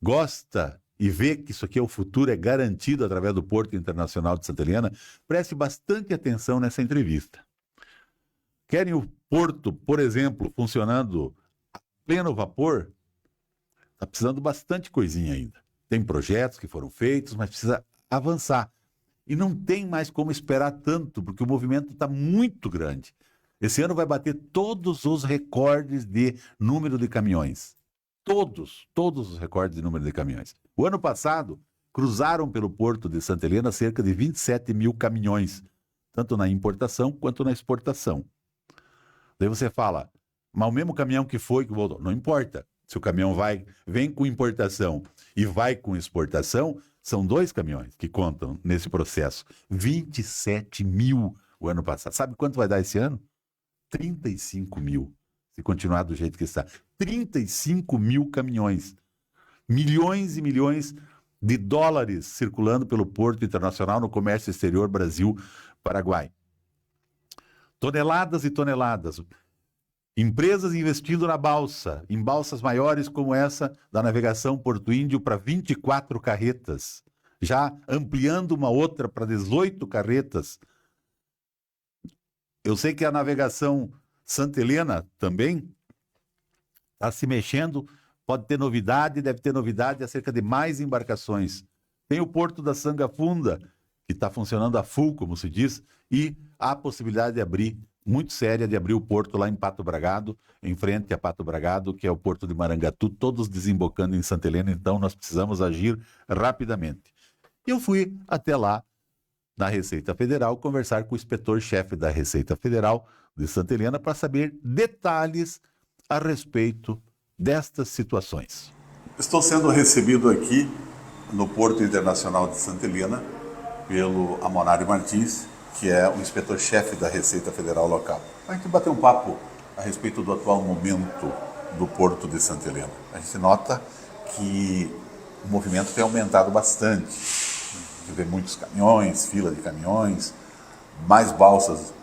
Speaker 1: gosta e vê que isso aqui é o futuro, é garantido através do Porto Internacional de Santa Helena, preste bastante atenção nessa entrevista. Querem o Porto, por exemplo, funcionando a pleno vapor? Está precisando bastante coisinha ainda. Tem projetos que foram feitos, mas precisa avançar. E não tem mais como esperar tanto, porque o movimento está muito grande. Esse ano vai bater todos os recordes de número de caminhões. Todos os recordes de número de caminhões. O ano passado, cruzaram pelo Porto de Santa Helena cerca de 27 mil caminhões, tanto na importação quanto na exportação. Daí você fala, mas o mesmo caminhão que foi, que voltou, não importa. Se o caminhão vem com importação e vai com exportação, são 2 caminhões que contam nesse processo. 27 mil o ano passado. Sabe quanto vai dar esse ano? 35 mil, se continuar do jeito que está. 35 mil caminhões. Milhões e milhões de dólares circulando pelo Porto Internacional no comércio exterior Brasil-Paraguai. Toneladas e toneladas. Empresas investindo na balsa, em balsas maiores como essa da navegação Porto Índio para 24 carretas, já ampliando uma outra para 18 carretas. Eu sei que a navegação Santa Helena também está se mexendo, pode ter novidade, deve ter novidade acerca de mais embarcações. Tem o Porto da Sanga Funda, que está funcionando a full, como se diz, e há a possibilidade de abrir, muito séria, de abrir o porto lá em Pato Bragado, em frente a Pato Bragado, que é o Porto de Marangatu, todos desembocando em Santa Helena, então nós precisamos agir rapidamente. E eu fui até lá na Receita Federal conversar com o inspetor-chefe da Receita Federal de Santa Helena para saber detalhes a respeito destas situações. Estou sendo recebido aqui no Porto Internacional de Santa Helena pelo Amonário Martins, que é o inspetor-chefe da Receita Federal local. A gente bater um papo a respeito do atual momento do Porto de Santa Helena. A gente nota que o movimento tem aumentado bastante. A gente vê muitos caminhões, fila de caminhões, mais balsas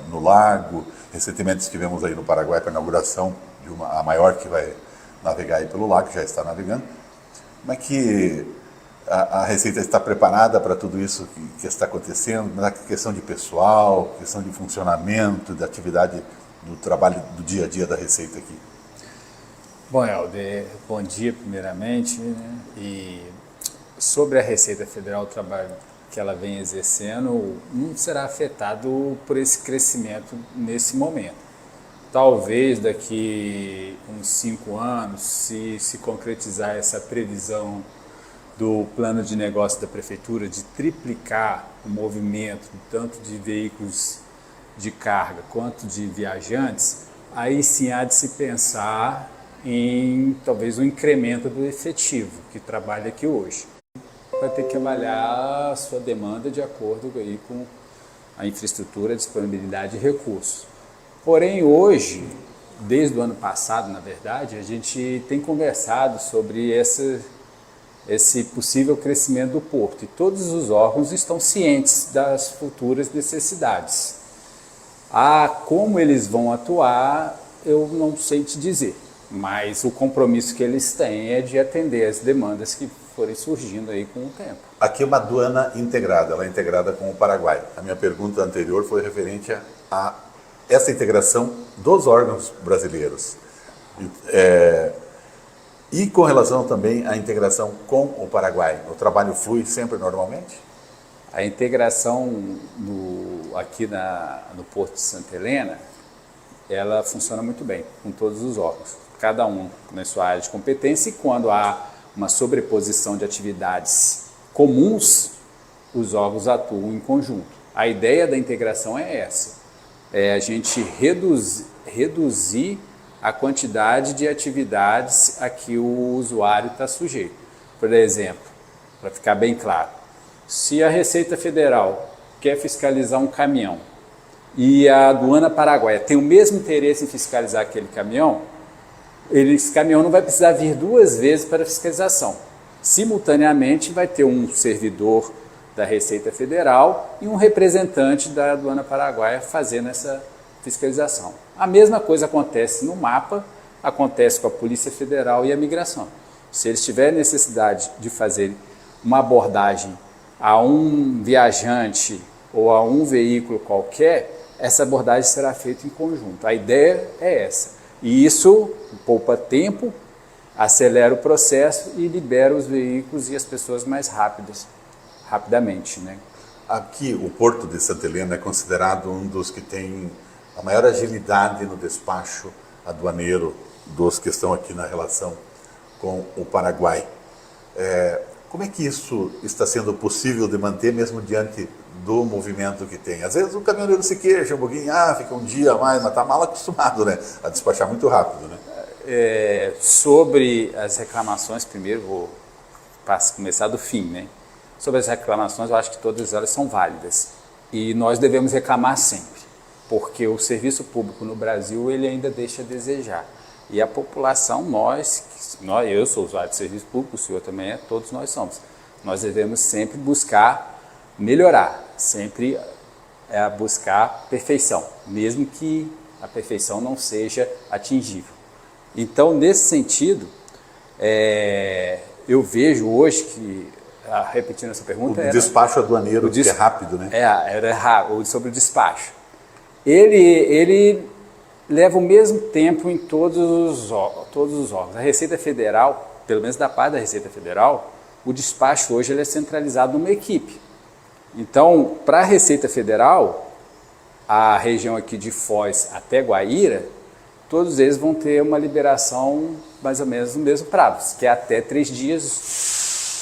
Speaker 1: no lago. Recentemente estivemos aí no Paraguai para a inauguração de a maior que vai navegar aí pelo lago, que já está navegando. Como é que a Receita está preparada para tudo isso que está acontecendo, na questão de pessoal, questão de funcionamento, de atividade do trabalho do dia a dia da Receita aqui?
Speaker 6: Bom, Helder, bom dia primeiramente, né? E sobre a Receita Federal, o trabalho que ela vem exercendo não será afetado por esse crescimento nesse momento. Talvez daqui uns 5 anos, se concretizar essa previsão do plano de negócio da Prefeitura de triplicar o movimento, tanto de veículos de carga quanto de viajantes, aí sim há de se pensar em talvez um incremento do efetivo que trabalha aqui hoje. Vai ter que avaliar a sua demanda de acordo aí com a infraestrutura, a disponibilidade de recursos. Porém, hoje, desde o ano passado, na verdade, a gente tem conversado sobre esse possível crescimento do porto e todos os órgãos estão cientes das futuras necessidades. Como eles vão atuar, eu não sei te dizer, mas o compromisso que eles têm é de atender as demandas que forem surgindo aí com o tempo.
Speaker 1: Aqui é uma aduana integrada, ela é integrada com o Paraguai. A minha pergunta anterior foi referente a essa integração dos órgãos brasileiros. E com relação também à integração com o Paraguai, o trabalho flui sempre normalmente?
Speaker 6: A integração aqui no Porto de Santa Helena, ela funciona muito bem com todos os órgãos, cada um na sua área de competência, e quando há uma sobreposição de atividades comuns, os órgãos atuam em conjunto. A ideia da integração é essa, é a gente reduzir a quantidade de atividades a que o usuário está sujeito. Por exemplo, para ficar bem claro, se a Receita Federal quer fiscalizar um caminhão e a aduana paraguaia tem o mesmo interesse em fiscalizar aquele caminhão, esse caminhão não vai precisar vir 2 vezes para a fiscalização. Simultaneamente vai ter um servidor da Receita Federal e um representante da aduana paraguaia fazendo essa fiscalização. A mesma coisa acontece no MAPA, acontece com a Polícia Federal e a Migração. Se eles tiverem necessidade de fazer uma abordagem a um viajante ou a um veículo qualquer, essa abordagem será feita em conjunto. A ideia é essa. E isso poupa tempo, acelera o processo e libera os veículos e as pessoas mais rapidamente, né?
Speaker 1: Aqui, o Porto de Santa Helena é considerado um dos que tem a maior agilidade no despacho aduaneiro dos que estão aqui na relação com o Paraguai. Como é que isso está sendo possível de manter mesmo diante do movimento que tem? Às vezes o caminhoneiro se queixa um pouquinho, fica um dia a mais, mas está mal acostumado, né, a despachar muito rápido, né?
Speaker 6: Sobre as reclamações, primeiro vou começar do fim, né? Sobre as reclamações, eu acho que todas elas são válidas e nós devemos reclamar sempre, porque o serviço público no Brasil ele ainda deixa a desejar. E a população, eu sou usuário de serviço público, o senhor também todos nós somos. Nós devemos sempre buscar melhorar, sempre buscar perfeição, mesmo que a perfeição não seja atingível. Então, nesse sentido, eu vejo hoje que, repetindo essa pergunta...
Speaker 1: O despacho aduaneiro, que é rápido, né?
Speaker 6: Era rápido, sobre o despacho. Ele leva o mesmo tempo em todos os órgãos. A Receita Federal, pelo menos da parte da Receita Federal, o despacho hoje ele é centralizado numa equipe. Então, para a Receita Federal, a região aqui de Foz até Guaíra, todos eles vão ter uma liberação mais ou menos no mesmo prazo, que é até 3 dias.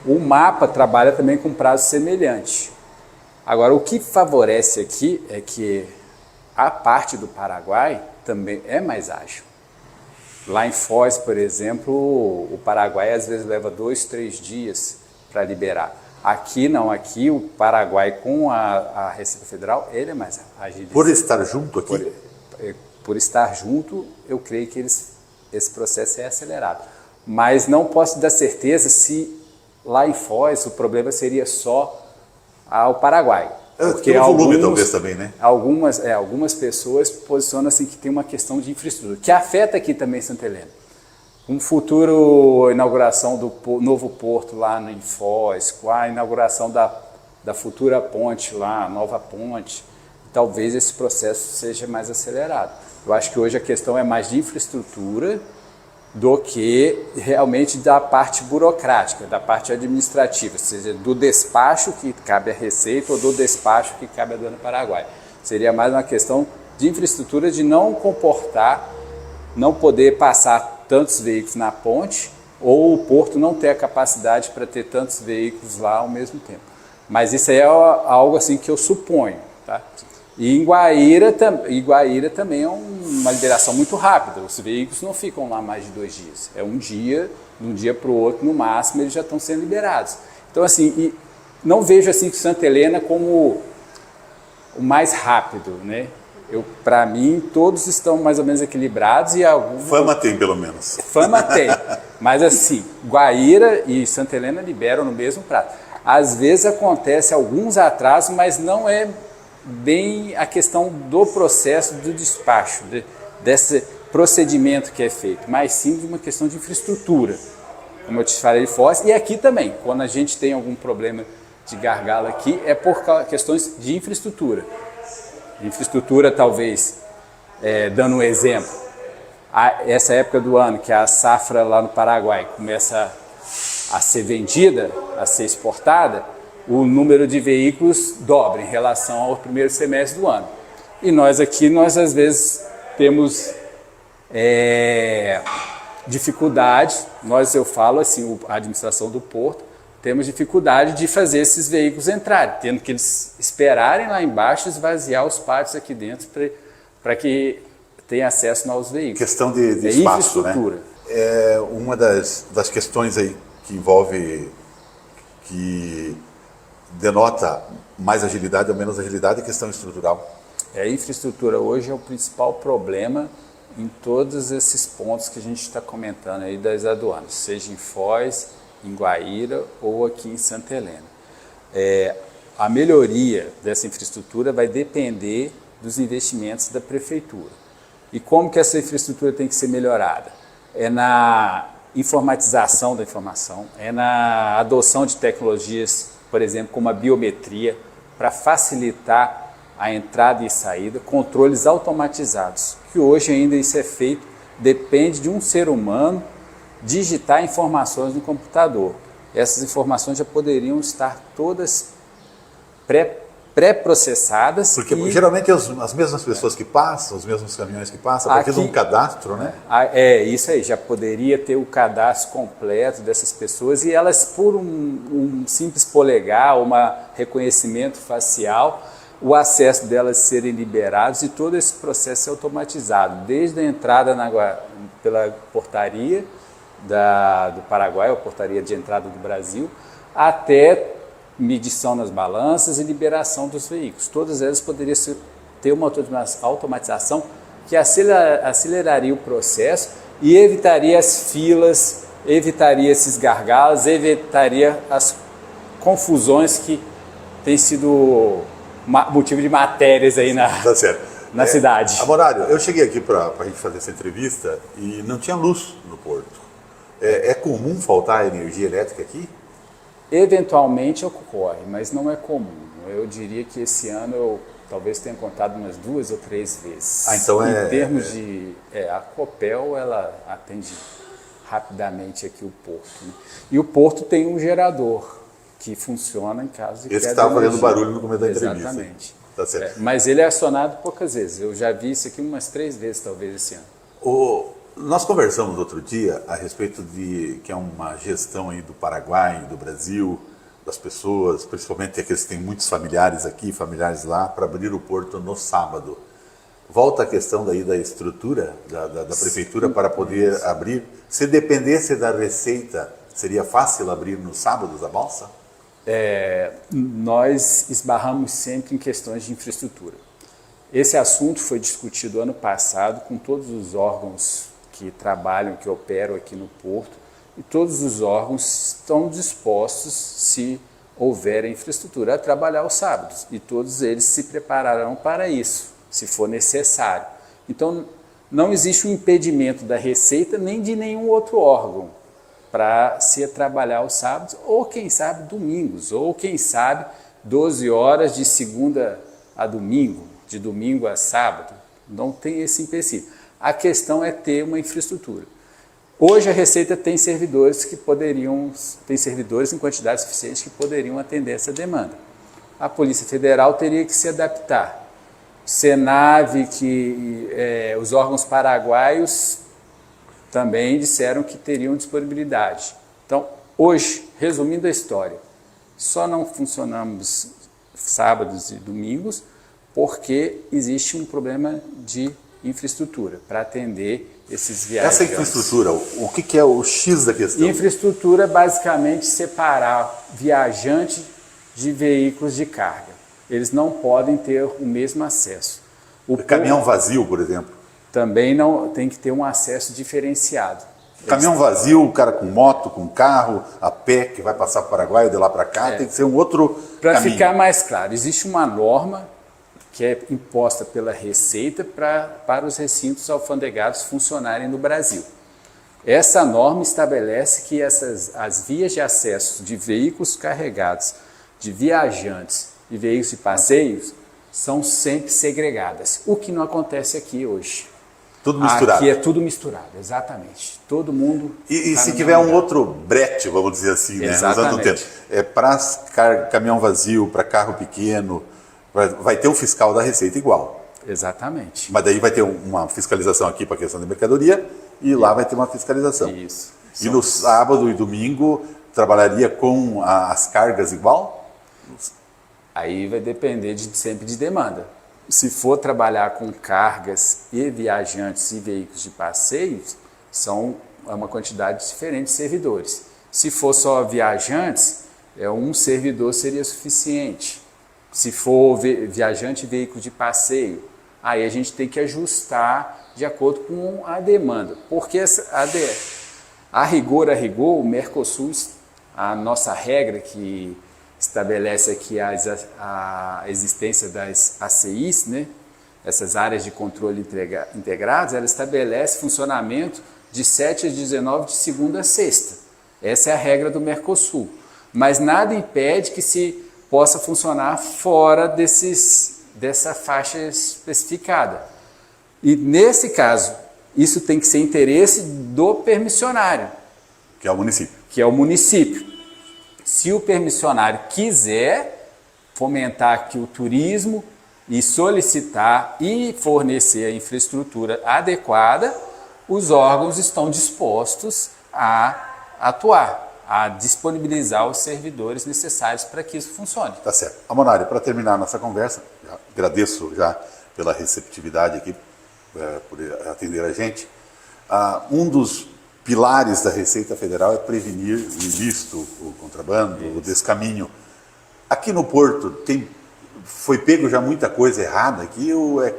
Speaker 6: O mapa trabalha também com prazo semelhante. Agora, o que favorece aqui é que a parte do Paraguai também é mais ágil. Lá em Foz, por exemplo, o Paraguai às vezes leva 2, 3 dias para liberar. Aqui não, aqui o Paraguai com a Receita Federal, ele é mais ágil.
Speaker 1: Por estar junto aqui?
Speaker 6: Por estar junto, eu creio que esse processo é acelerado. Mas não posso dar certeza se lá em Foz o problema seria só ao Paraguai. Porque
Speaker 1: pelo volume talvez também, né?
Speaker 6: Algumas pessoas posicionam assim que tem uma questão de infraestrutura, que afeta aqui também Santa Helena. Um futuro inauguração do novo porto lá em Foz, com a inauguração da futura ponte lá, nova ponte, talvez esse processo seja mais acelerado. Eu acho que hoje a questão é mais de infraestrutura do que realmente da parte burocrática, da parte administrativa, seja do despacho que cabe à Receita ou do despacho que cabe à Dona Paraguai. Seria mais uma questão de infraestrutura, de não poder passar tantos veículos na ponte, ou o porto não ter a capacidade para ter tantos veículos lá ao mesmo tempo. Mas isso aí é algo assim que eu suponho, tá? E em Guaíra também é uma liberação muito rápida. Os veículos não ficam lá mais de 2 dias. É um dia, de um dia para o outro, no máximo, eles já estão sendo liberados. Então, assim, não vejo assim Santa Helena como o mais rápido, né? Para mim, todos estão mais ou menos equilibrados e alguns...
Speaker 1: Fama tem, pelo menos.
Speaker 6: Fama tem. Mas, assim, Guaíra e Santa Helena liberam no mesmo prazo. Às vezes acontece alguns atrasos, mas não é bem a questão do processo do despacho, desse procedimento que é feito, mas sim de uma questão de infraestrutura, como eu te falei de Foz, e aqui também, quando a gente tem algum problema de gargalo aqui, é por questões de infraestrutura. Infraestrutura, talvez, dando um exemplo, essa época do ano que a safra lá no Paraguai começa a ser vendida, a ser exportada, o número de veículos dobra em relação ao primeiro semestre do ano. E nós aqui, às vezes temos dificuldade, eu falo assim, a administração do porto, temos dificuldade de fazer esses veículos entrarem, tendo que eles esperarem lá embaixo, esvaziar os pátios aqui dentro para que tenha acesso aos veículos.
Speaker 1: Questão de espaço,
Speaker 6: infraestrutura.
Speaker 1: Né? É uma das questões aí que envolve, que denota mais agilidade ou menos agilidade, é a questão estrutural.
Speaker 6: A infraestrutura hoje é o principal problema em todos esses pontos que a gente está comentando aí das aduanas, seja em Foz, em Guaíra ou aqui em Santa Helena. A melhoria dessa infraestrutura vai depender dos investimentos da prefeitura. E como que essa infraestrutura tem que ser melhorada? É na informatização da informação, é na adoção de tecnologias, por exemplo, como a biometria, para facilitar a entrada e saída, controles automatizados, que hoje ainda isso é feito, depende de um ser humano digitar informações no computador. Essas informações já poderiam estar todas pré-processadas.
Speaker 1: Porque geralmente as mesmas pessoas que passam, os mesmos caminhões que passam, a partir de um cadastro, né?
Speaker 6: Isso aí, já poderia ter o cadastro completo dessas pessoas e elas, por um simples polegar, um reconhecimento facial, o acesso delas serem liberados e todo esse processo é automatizado, desde a entrada pela portaria do Paraguai, a portaria de entrada do Brasil, até medição nas balanças e liberação dos veículos. Todas elas poderiam ter uma automatização que aceleraria o processo e evitaria as filas, evitaria esses gargalos, evitaria as confusões que têm sido motivo de matérias aí na cidade.
Speaker 1: Amorário, eu cheguei aqui para a gente fazer essa entrevista e não tinha luz no porto. É comum faltar energia elétrica aqui?
Speaker 6: Eventualmente ocorre, mas não é comum. Eu diria que esse ano eu talvez tenha contado umas 2 ou 3 vezes.
Speaker 1: Então
Speaker 6: em termos de... a Copel, ela atende rapidamente aqui o porto. Né? E o porto tem um gerador que funciona em caso de
Speaker 1: esse que estava fazendo barulho no começo da entrevista.
Speaker 6: Exatamente.
Speaker 1: Tá certo.
Speaker 6: Mas ele é acionado poucas vezes. Eu já vi isso aqui umas 3 vezes, talvez, esse ano.
Speaker 1: Nós conversamos outro dia a respeito de que é uma gestão aí do Paraguai, do Brasil, das pessoas, principalmente aqueles que têm muitos familiares aqui, familiares lá, para abrir o porto no sábado. Volta a questão daí da estrutura da prefeitura para poder abrir. Se dependesse da receita, seria fácil abrir nos sábados a balsa?
Speaker 6: Nós esbarramos sempre em questões de infraestrutura. Esse assunto foi discutido ano passado com todos os órgãos que trabalham, que operam aqui no Porto, e todos os órgãos estão dispostos, se houver infraestrutura, a trabalhar aos sábados, e todos eles se prepararão para isso, se for necessário. Então, não existe um impedimento da Receita nem de nenhum outro órgão para se trabalhar aos sábados, ou quem sabe domingos, ou quem sabe 12 horas de segunda a domingo, de domingo a sábado. Não tem esse empecilho. A questão é ter uma infraestrutura. Hoje a Receita tem servidores em quantidade suficiente que poderiam atender essa demanda. A Polícia Federal teria que se adaptar. Senave, os órgãos paraguaios também disseram que teriam disponibilidade. Então, hoje, resumindo a história, só não funcionamos sábados e domingos porque existe um problema de infraestrutura para atender esses viajantes.
Speaker 1: Essa infraestrutura, o que é o X da questão?
Speaker 6: Infraestrutura, basicamente, separar viajante de veículos de carga. Eles não podem ter o mesmo acesso. O
Speaker 1: caminhão vazio, por exemplo?
Speaker 6: Também não tem que ter um acesso diferenciado.
Speaker 1: Caminhão vazio, o cara com moto, com carro, a pé, que vai passar para o Paraguai, de lá para cá, tem que ser um outro
Speaker 6: Para
Speaker 1: caminho.
Speaker 6: ficar mais claro, existe uma norma que é imposta pela Receita para os recintos alfandegados funcionarem no Brasil. Essa norma estabelece que as vias de acesso de veículos carregados, de viajantes e veículos de passeios são sempre segregadas, o que não acontece aqui hoje.
Speaker 1: Tudo misturado.
Speaker 6: Aqui é tudo misturado, exatamente. Todo mundo...
Speaker 1: E se tiver um outro brete, vamos dizer assim, né? Usando o termo, para caminhão vazio, para carro pequeno, vai ter um fiscal da Receita igual.
Speaker 6: Exatamente.
Speaker 1: Mas daí vai ter uma fiscalização aqui para a questão de mercadoria e lá vai ter uma fiscalização.
Speaker 6: Isso.
Speaker 1: E no sábado e domingo trabalharia com as cargas igual?
Speaker 6: Aí vai depender sempre de demanda. Se for trabalhar com cargas e viajantes e veículos de passeios, é uma quantidade diferente de servidores. Se for só viajantes, um servidor seria suficiente. Se for viajante e veículo de passeio, aí a gente tem que ajustar de acordo com a demanda. Porque a rigor, o Mercosul, a nossa regra que estabelece aqui a existência das ACIs, né? Essas áreas de controle integradas, ela estabelece funcionamento de 7 às 19, de segunda a sexta. Essa é a regra do Mercosul. Mas nada impede que se possa funcionar fora dessa faixa especificada. E nesse caso, isso tem que ser interesse do permissionário.
Speaker 1: Que é o município.
Speaker 6: Que é o município. Se o permissionário quiser fomentar aqui o turismo e solicitar e fornecer a infraestrutura adequada, os órgãos estão dispostos a atuar, a disponibilizar os servidores necessários para que isso funcione.
Speaker 1: Tá certo. Amonário, para terminar nossa conversa, agradeço já pela receptividade aqui, por atender a gente. Um dos pilares da Receita Federal é prevenir o ilícito, o contrabando, o descaminho. Aqui no Porto, foi pego já muita coisa errada aqui ou é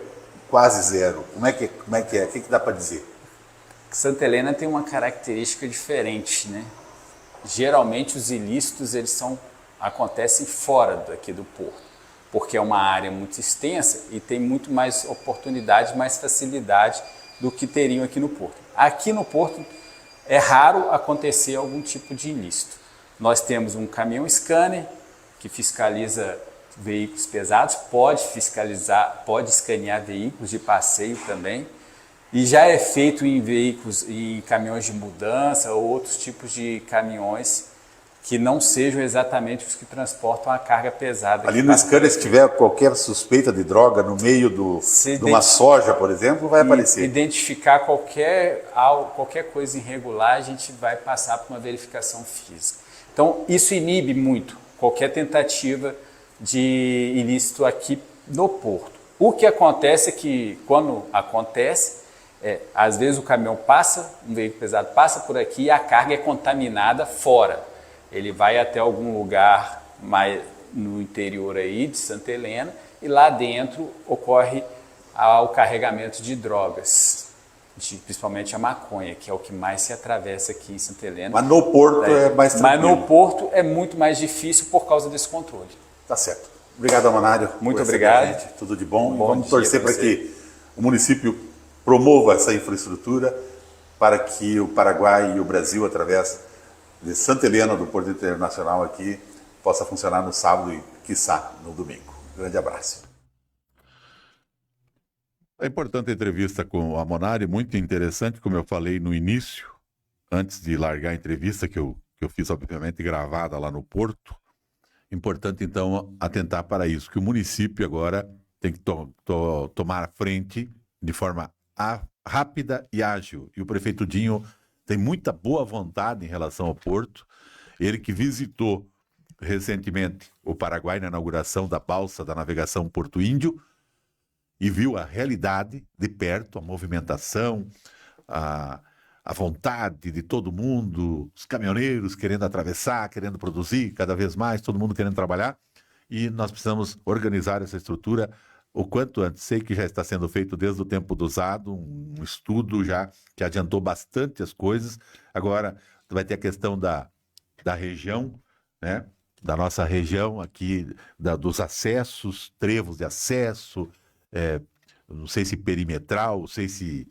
Speaker 1: quase zero? Como é que é? O que dá para dizer?
Speaker 6: Santa Helena tem uma característica diferente, né? Geralmente os ilícitos acontecem fora daqui do Porto, porque é uma área muito extensa e tem muito mais oportunidade, mais facilidade do que teriam aqui no Porto. Aqui no Porto é raro acontecer algum tipo de ilícito. Nós temos um caminhão scanner que fiscaliza veículos pesados, pode escanear veículos de passeio também, e já é feito em caminhões de mudança ou outros tipos de caminhões que não sejam exatamente os que transportam a carga pesada.
Speaker 1: Ali no scanner, se tiver qualquer suspeita de droga no meio de uma soja, por exemplo, vai aparecer.
Speaker 6: Identificar qualquer coisa irregular, a gente vai passar por uma verificação física. Então, isso inibe muito qualquer tentativa de ilícito aqui no porto. O que acontece é que, quando acontece, às vezes o caminhão passa, um veículo pesado passa por aqui e a carga é contaminada fora. Ele vai até algum lugar mais no interior aí de Santa Helena e lá dentro ocorre o carregamento de drogas, principalmente a maconha, que é o que mais se atravessa aqui em Santa Helena.
Speaker 1: Mas no porto é mais tranquilo.
Speaker 6: Mas no porto é muito mais difícil por causa desse controle.
Speaker 1: Tá certo. Obrigado, Amonário.
Speaker 6: Muito obrigado.
Speaker 1: Tudo de bom.
Speaker 6: Bom
Speaker 1: Vamos torcer para
Speaker 6: você.
Speaker 1: que o município promova essa infraestrutura para que o Paraguai e o Brasil, através de Santa Helena, do Porto Internacional aqui, possa funcionar no sábado e, quiçá, no domingo. Grande abraço. É importante a entrevista com o Amonário, muito interessante, como eu falei no início, antes de largar a entrevista, que eu fiz, obviamente, gravada lá no Porto. Importante, então, atentar para isso, que o município agora tem que tomar a frente de forma rápida e ágil. E o prefeito Dinho tem muita boa vontade em relação ao Porto. Ele que visitou recentemente o Paraguai na inauguração da balsa da navegação Porto Índio e viu a realidade de perto, a movimentação, a vontade de todo mundo, os caminhoneiros querendo atravessar, querendo produzir cada vez mais, todo mundo querendo trabalhar. E nós precisamos organizar essa estrutura o quanto antes. Sei que já está sendo feito desde o tempo do usado, um estudo já que adiantou bastante as coisas. Agora vai ter a questão da região, né? Da nossa região aqui, dos acessos, trevos de acesso, não sei se perimetral, não sei se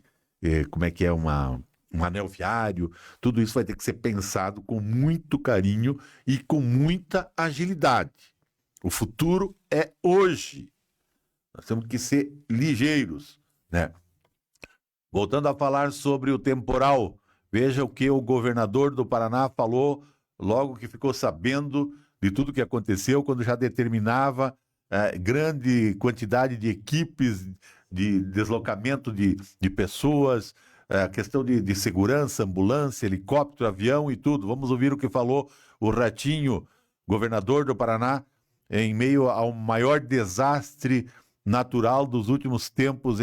Speaker 1: como é que é um anel viário. Tudo isso vai ter que ser pensado com muito carinho e com muita agilidade. O futuro é hoje. Nós temos que ser ligeiros, né? Voltando a falar sobre o temporal, veja o que o governador do Paraná falou logo que ficou sabendo de tudo que aconteceu, quando já determinava grande quantidade de equipes, de deslocamento de pessoas, questão de segurança, ambulância, helicóptero, avião e tudo. Vamos ouvir o que falou o Ratinho, governador do Paraná, em meio ao maior desastre natural dos últimos tempos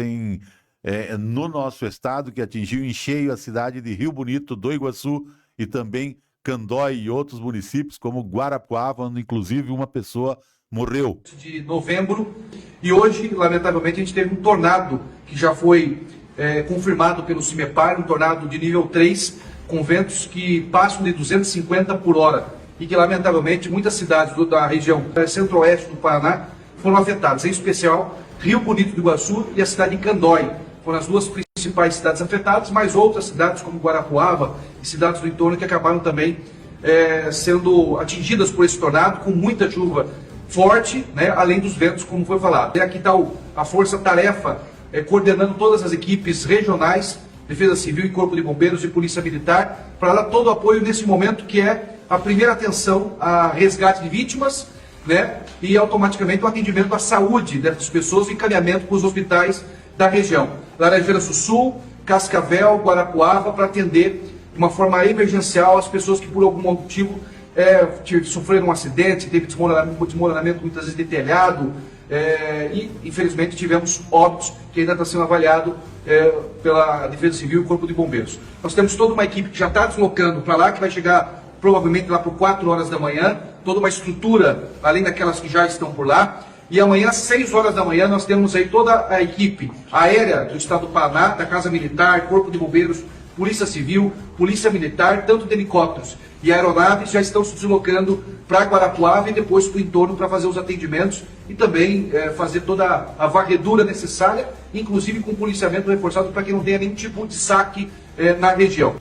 Speaker 1: no nosso estado, que atingiu em cheio a cidade de Rio Bonito, do Iguaçu e também Candói e outros municípios, como Guarapuava, onde inclusive uma pessoa morreu.
Speaker 7: De novembro, e hoje, lamentavelmente, a gente teve um tornado que já foi confirmado pelo CIMEPAR, um tornado de nível 3, com ventos que passam de 250 por hora, e que, lamentavelmente, muitas cidades da região centro-oeste do Paraná foram afetadas, em especial Rio Bonito do Iguaçu e a cidade de Candói. Foram as duas principais cidades afetadas, mas outras cidades como Guarapuava e cidades do entorno que acabaram também sendo atingidas por esse tornado, com muita chuva forte, né, além dos ventos, como foi falado. E aqui está a força-tarefa coordenando todas as equipes regionais, Defesa Civil e Corpo de Bombeiros e Polícia Militar, para dar todo o apoio nesse momento, que é a primeira atenção a resgate de vítimas, né, e automaticamente o atendimento à saúde dessas pessoas e encaminhamento para os hospitais da região. Laranjeiras do Sul, Cascavel, Guarapuava, para atender de uma forma emergencial as pessoas que por algum motivo sofreram um acidente, teve desmoronamento muitas vezes de telhado, e infelizmente tivemos óbitos que ainda está sendo avaliado pela Defesa Civil e Corpo de Bombeiros. Nós temos toda uma equipe que já está deslocando para lá, que vai chegar provavelmente lá por 4 horas da manhã, toda uma estrutura, além daquelas que já estão por lá. E amanhã, às 6 horas da manhã, nós temos aí toda a equipe aérea do Estado do Paraná, da Casa Militar, Corpo de Bombeiros, Polícia Civil, Polícia Militar, tanto de helicópteros e aeronaves, já estão se deslocando para Guarapuava e depois para o entorno para fazer os atendimentos e também fazer toda a varredura necessária, inclusive com policiamento reforçado para que não tenha nenhum tipo de saque na região.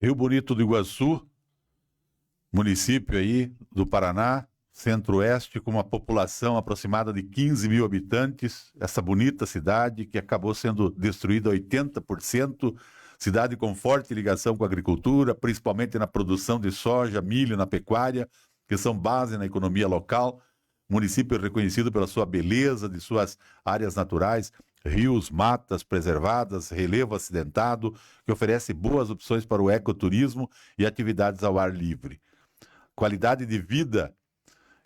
Speaker 1: Rio Bonito do Iguaçu, município aí do Paraná, centro-oeste, com uma população aproximada de 15 mil habitantes, essa bonita cidade que acabou sendo destruída 80%, Cidade com forte ligação com a agricultura, principalmente na produção de soja, milho, na pecuária, que são base na economia local. Município reconhecido pela sua beleza, de suas áreas naturais, rios, matas preservadas, relevo acidentado, que oferece boas opções para o ecoturismo e atividades ao ar livre. Qualidade de vida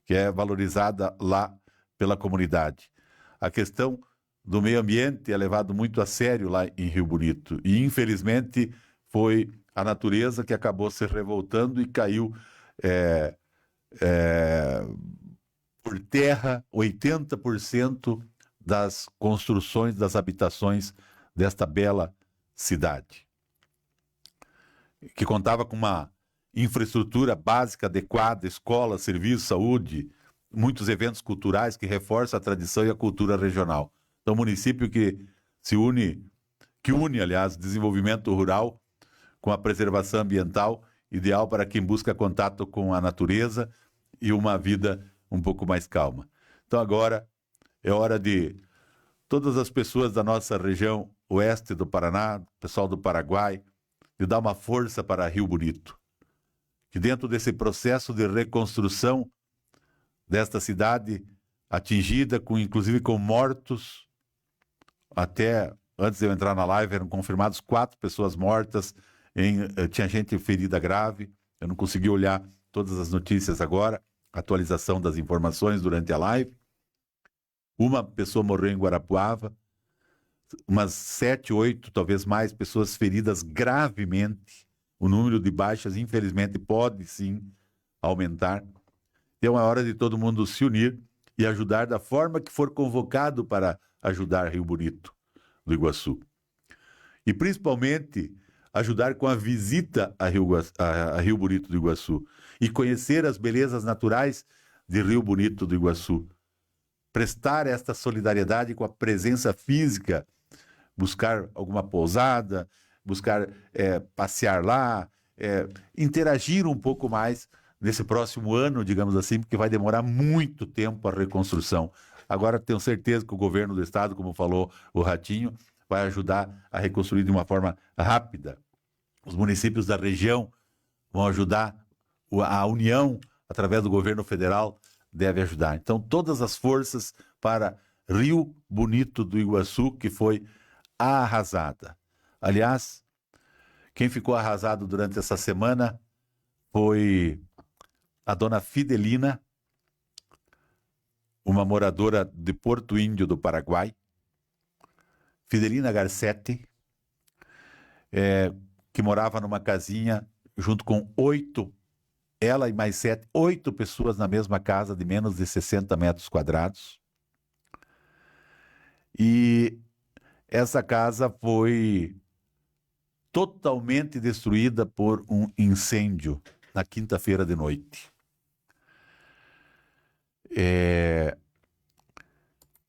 Speaker 1: que é valorizada lá pela comunidade. A questão do meio ambiente é levado muito a sério lá em Rio Bonito. E, infelizmente, foi a natureza que acabou se revoltando e caiu por terra 80% das construções, das habitações desta bela cidade, que contava com uma infraestrutura básica adequada, escola, serviço, saúde, muitos eventos culturais que reforçam a tradição e a cultura regional. Então, um município que une, aliás, desenvolvimento rural com a preservação ambiental, ideal para quem busca contato com a natureza e uma vida um pouco mais calma. Então, agora é hora de todas as pessoas da nossa região oeste do Paraná, pessoal do Paraguai, de dar uma força para Rio Bonito. Que dentro desse processo de reconstrução desta cidade atingida, inclusive com mortos, até antes de eu entrar na live, eram confirmados 4 pessoas mortas, tinha gente ferida grave, eu não consegui olhar todas as notícias agora, atualização das informações durante a live. Uma pessoa morreu em Guarapuava, umas 7, 8, talvez mais pessoas feridas gravemente. O número de baixas, infelizmente, pode sim aumentar. Então é hora de todo mundo se unir e ajudar da forma que for convocado para ajudar Rio Bonito do Iguaçu. E principalmente ajudar com a visita a Rio Bonito do Iguaçu e conhecer as belezas naturais de Rio Bonito do Iguaçu. Prestar esta solidariedade com a presença física, buscar alguma pousada, buscar passear lá, interagir um pouco mais nesse próximo ano, digamos assim, porque vai demorar muito tempo a reconstrução. Agora tenho certeza que o governo do estado, como falou o Ratinho, vai ajudar a reconstruir de uma forma rápida. Os municípios da região vão ajudar, a União, através do governo federal, deve ajudar. Então, todas as forças para Rio Bonito do Iguaçu, que foi arrasada. Aliás, quem ficou arrasado durante essa semana foi a dona Fidelina, uma moradora de Porto Índio do Paraguai, Fidelina Garcetti, que morava numa casinha junto com 8, ela e mais 8 pessoas na mesma casa de menos de 60 metros quadrados. E essa casa foi totalmente destruída por um incêndio na quinta-feira de noite.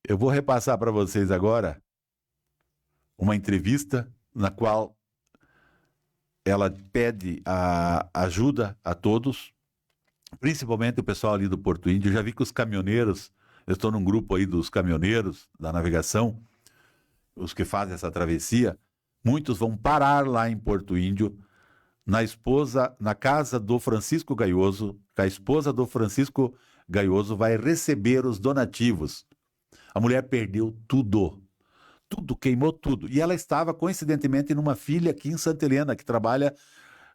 Speaker 1: Eu vou repassar para vocês agora uma entrevista na qual ela pede a ajuda a todos, principalmente o pessoal ali do Porto Índio. Eu já vi que os caminhoneiros, eu estou num grupo aí dos caminhoneiros da navegação, os que fazem essa travessia, muitos vão parar lá em Porto Índio, na casa do Francisco Gaioso, que a esposa do Francisco Gaioso vai receber os donativos. A mulher perdeu tudo, queimou tudo. E ela estava, coincidentemente, numa filha aqui em Santa Helena, que trabalha,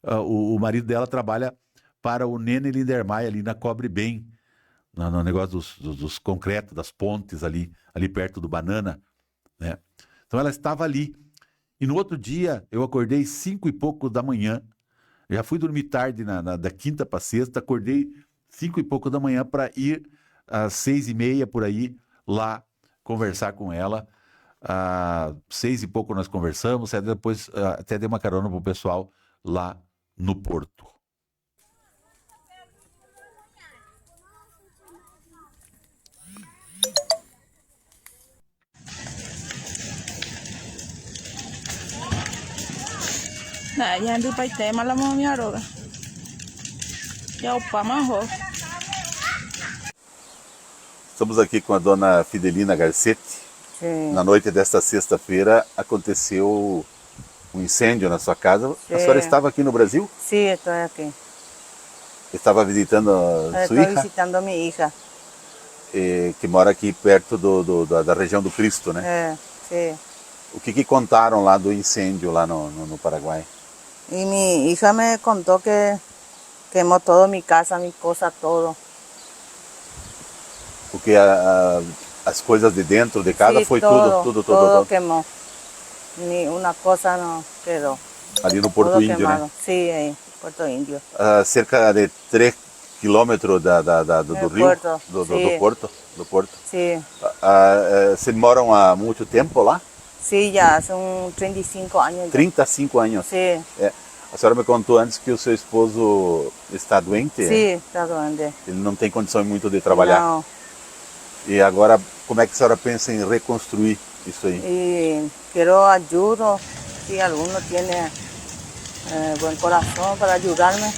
Speaker 1: o marido dela trabalha para o Nene Lindermayer, ali na Cobre Bem, no negócio dos concretos, das pontes ali perto do Banana, né? Então ela estava ali. E no outro dia, eu acordei 5 e pouco da manhã, já fui dormir tarde da quinta para sexta, acordei 5 e pouco da manhã para ir às 6h30 por aí, lá conversar com ela. Às 6 e pouco nós conversamos, depois até dei uma carona pro pessoal lá no Porto.
Speaker 8: Nah, yan di pai tema la mo mi aroga. Ya o pamarro.
Speaker 1: Estamos aqui com a dona Fidelina Garcetti. Sim. Na noite desta sexta-feira aconteceu um incêndio na sua casa.
Speaker 8: Sim.
Speaker 1: A senhora estava aqui no Brasil?
Speaker 8: Sí, estoy aquí.
Speaker 1: Estava visitando a sua
Speaker 8: Estoy
Speaker 1: hija,
Speaker 8: visitando a mi hija.
Speaker 1: que mora aqui perto da região do Cristo, né?
Speaker 8: Sí.
Speaker 1: O que contaram lá do incêndio lá no Paraguai?
Speaker 8: Y mi hija me contó que quemó todo mi casa, mi cosa, todo.
Speaker 1: Porque as coisas de dentro de casa
Speaker 8: Sí,
Speaker 1: foi
Speaker 8: todo,
Speaker 1: tudo
Speaker 8: todo quemó. Ni una cosa no quedó.
Speaker 1: ali no Porto
Speaker 8: Todo
Speaker 1: Índio,
Speaker 8: quemado.
Speaker 1: né?
Speaker 8: Sí, ahí, Puerto Indio.
Speaker 1: Cerca de 3 quilômetros do
Speaker 8: Do
Speaker 1: rio,
Speaker 8: porto,
Speaker 1: do
Speaker 8: sim.
Speaker 1: porto.
Speaker 8: Sí,
Speaker 1: Vocês moram há muito tempo lá?
Speaker 8: sí, ya hace 35 años. ya.
Speaker 1: 35 anos.
Speaker 8: Sí,
Speaker 1: A senhora me contou antes que o seu esposo está doente.
Speaker 8: sí, está grande.
Speaker 1: Ele não tem condições muito de trabalhar.
Speaker 8: No,
Speaker 1: E agora, como é que a senhora pensa em reconstruir isso aí?
Speaker 8: y quiero ayuda, si alguno tiene buen corazón para ayudarme.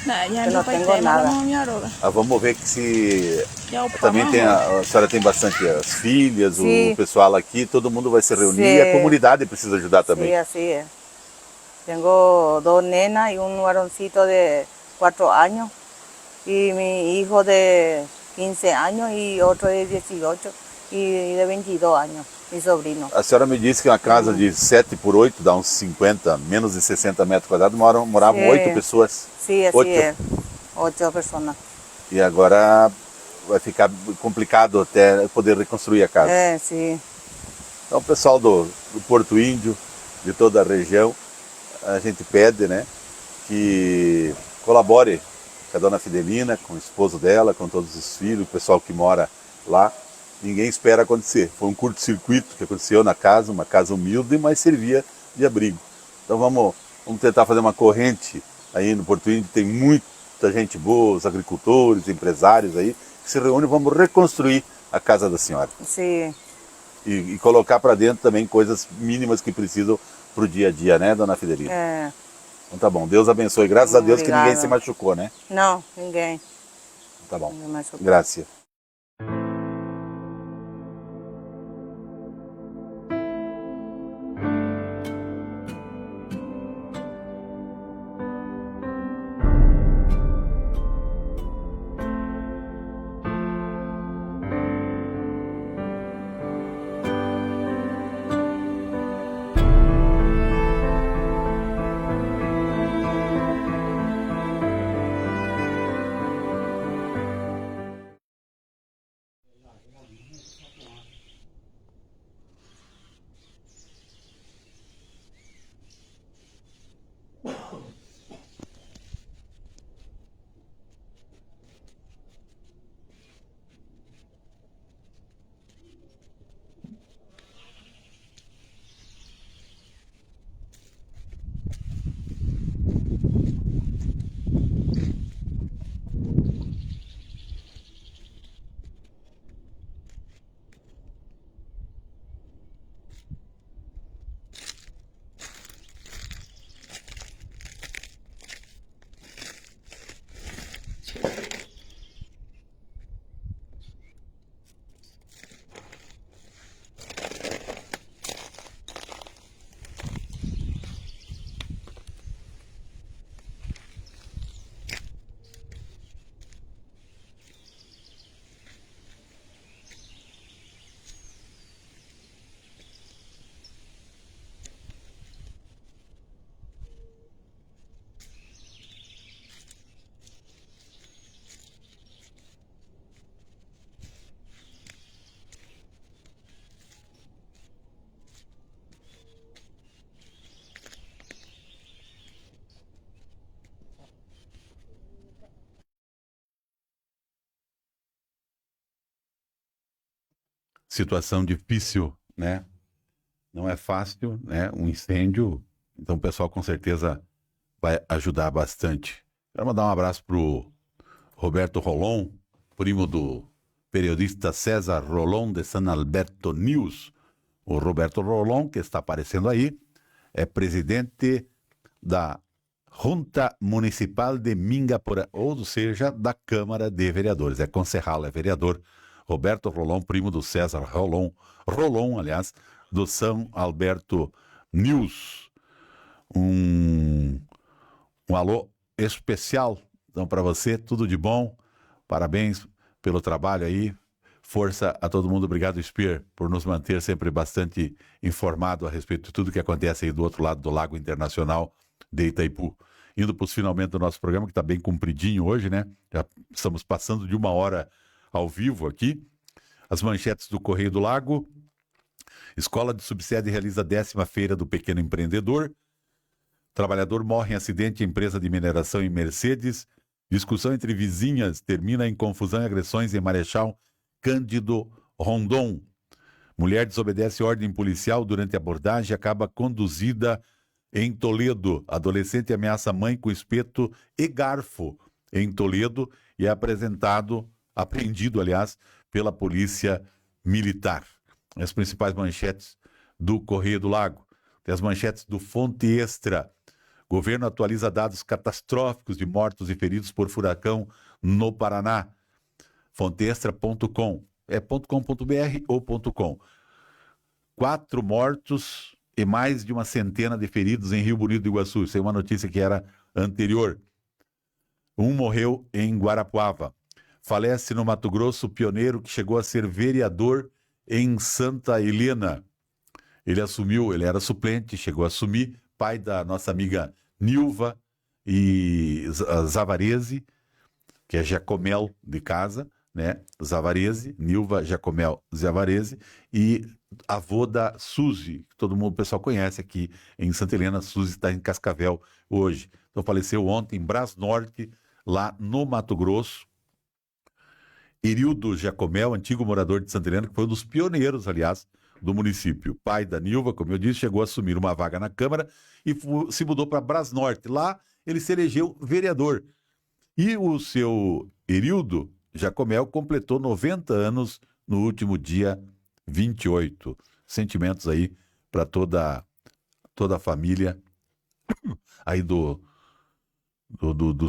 Speaker 8: Que no tengo nada.
Speaker 1: Vamos ver que se também tem a senhora tem bastante as filhas,
Speaker 8: Sim.
Speaker 1: o pessoal aqui, todo mundo vai se reunir
Speaker 8: Sim.
Speaker 1: e a comunidade precisa ajudar também.
Speaker 8: Sí, así es. Tengo 2 nenas y un varoncito de 4 años y mi hijo de 15 años y otro de 18 y de 22 años, mi sobrino.
Speaker 1: A senhora me disse que uma casa de 7 por 8 dá uns 50, menos de 60 metros quadrados, moravam
Speaker 8: Sim.
Speaker 1: 8 pessoas.
Speaker 8: Sí, así
Speaker 1: 8.
Speaker 8: es. 8 personas.
Speaker 1: E agora vai ficar complicado até poder reconstruir a casa.
Speaker 8: Sí.
Speaker 1: Então, o pessoal do Porto Índio, de toda a região, a gente pede, né, que colabore com a dona Fidelina, com o esposo dela, com todos os filhos, o pessoal que mora lá. Ninguém espera acontecer. Foi um curto-circuito que aconteceu na casa, uma casa humilde, mas servia de abrigo. Então vamos tentar fazer uma corrente aí no Porto Índio. Tem muita gente boa, os agricultores, empresários aí, que se reúnem e vamos reconstruir a casa da senhora.
Speaker 8: Sí.
Speaker 1: E colocar para dentro também coisas mínimas que precisam para o dia a dia, né, dona Fidelina? Então tá bom, Deus abençoe. Graças a Deus que ninguém se machucou, né?
Speaker 8: No, ninguém.
Speaker 1: Tá bom.
Speaker 8: Ninguém machucou.
Speaker 1: Graças. Situação difícil, né? Não é fácil, né? Um incêndio. Então o pessoal com certeza vai ajudar bastante. Quero mandar um abraço pro Roberto Rolon, primo do periodista César Rolon de San Alberto News. O Roberto Rolon, que está aparecendo aí, é presidente da Junta Municipal de Mingapura, ou seja, da Câmara de Vereadores. É concejal, é vereador. Roberto Rolon, primo do César Rolon, aliás, do São Alberto News. Um alô especial então para você, tudo de bom, parabéns pelo trabalho aí, força a todo mundo, obrigado Spear por nos manter sempre bastante informado a respeito de tudo que acontece aí do outro lado do Lago Internacional de Itaipu. Indo para os finalmente do nosso programa, que está bem compridinho hoje, né? Já estamos passando de 1 hora ao vivo aqui. As manchetes do Correio do Lago. Escola de Subsede realiza a 10ª Feira do Pequeno Empreendedor. Trabalhador morre em acidente em empresa de mineração em Mercedes. Discussão entre vizinhas termina em confusão e agressões em Marechal Cândido Rondon. Mulher desobedece ordem policial durante abordagem e acaba conduzida em Toledo. Adolescente ameaça mãe com espeto e garfo em Toledo e é apreendido, pela polícia militar. As principais manchetes do Correio do Lago. Tem as manchetes do Fonte Extra. Governo atualiza dados catastróficos de mortos e feridos por furacão no Paraná. Fonteextra.com. É .com.br ou .com. 4 mortos e mais de uma centena de feridos em Rio Bonito do Iguaçu. Isso é uma notícia que era anterior. Um morreu em Guarapuava. Falece no Mato Grosso o pioneiro que chegou a ser vereador em Santa Helena. Ele era suplente, chegou a assumir, pai da nossa amiga Nilva e Zavarese, que é Jacomel de casa, né? Zavarese, Nilva Jacomel Zavarese, e avô da Suzy, que todo mundo, o pessoal conhece aqui em Santa Helena. Suzy está em Cascavel hoje. Então faleceu ontem em Brasnorte, lá no Mato Grosso. Irildo Jacomel, antigo morador de Santa Helena, que foi um dos pioneiros, aliás, do município. Pai da Nilva, como eu disse, chegou a assumir uma vaga na Câmara e se mudou para Brasnorte. Lá ele se elegeu vereador. E o seu Irildo Jacomel completou 90 anos no último dia 28. Sentimentos aí para toda a família aí do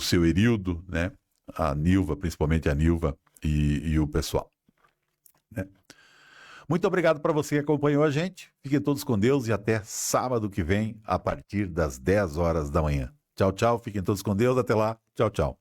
Speaker 1: seu Irildo, né? A Nilva, principalmente a Nilva e o pessoal, né? Muito obrigado para você que acompanhou a gente. Fiquem todos com Deus e até sábado que vem, a partir das 10 horas da manhã. Tchau, tchau. Fiquem todos com Deus. Até lá. Tchau, tchau.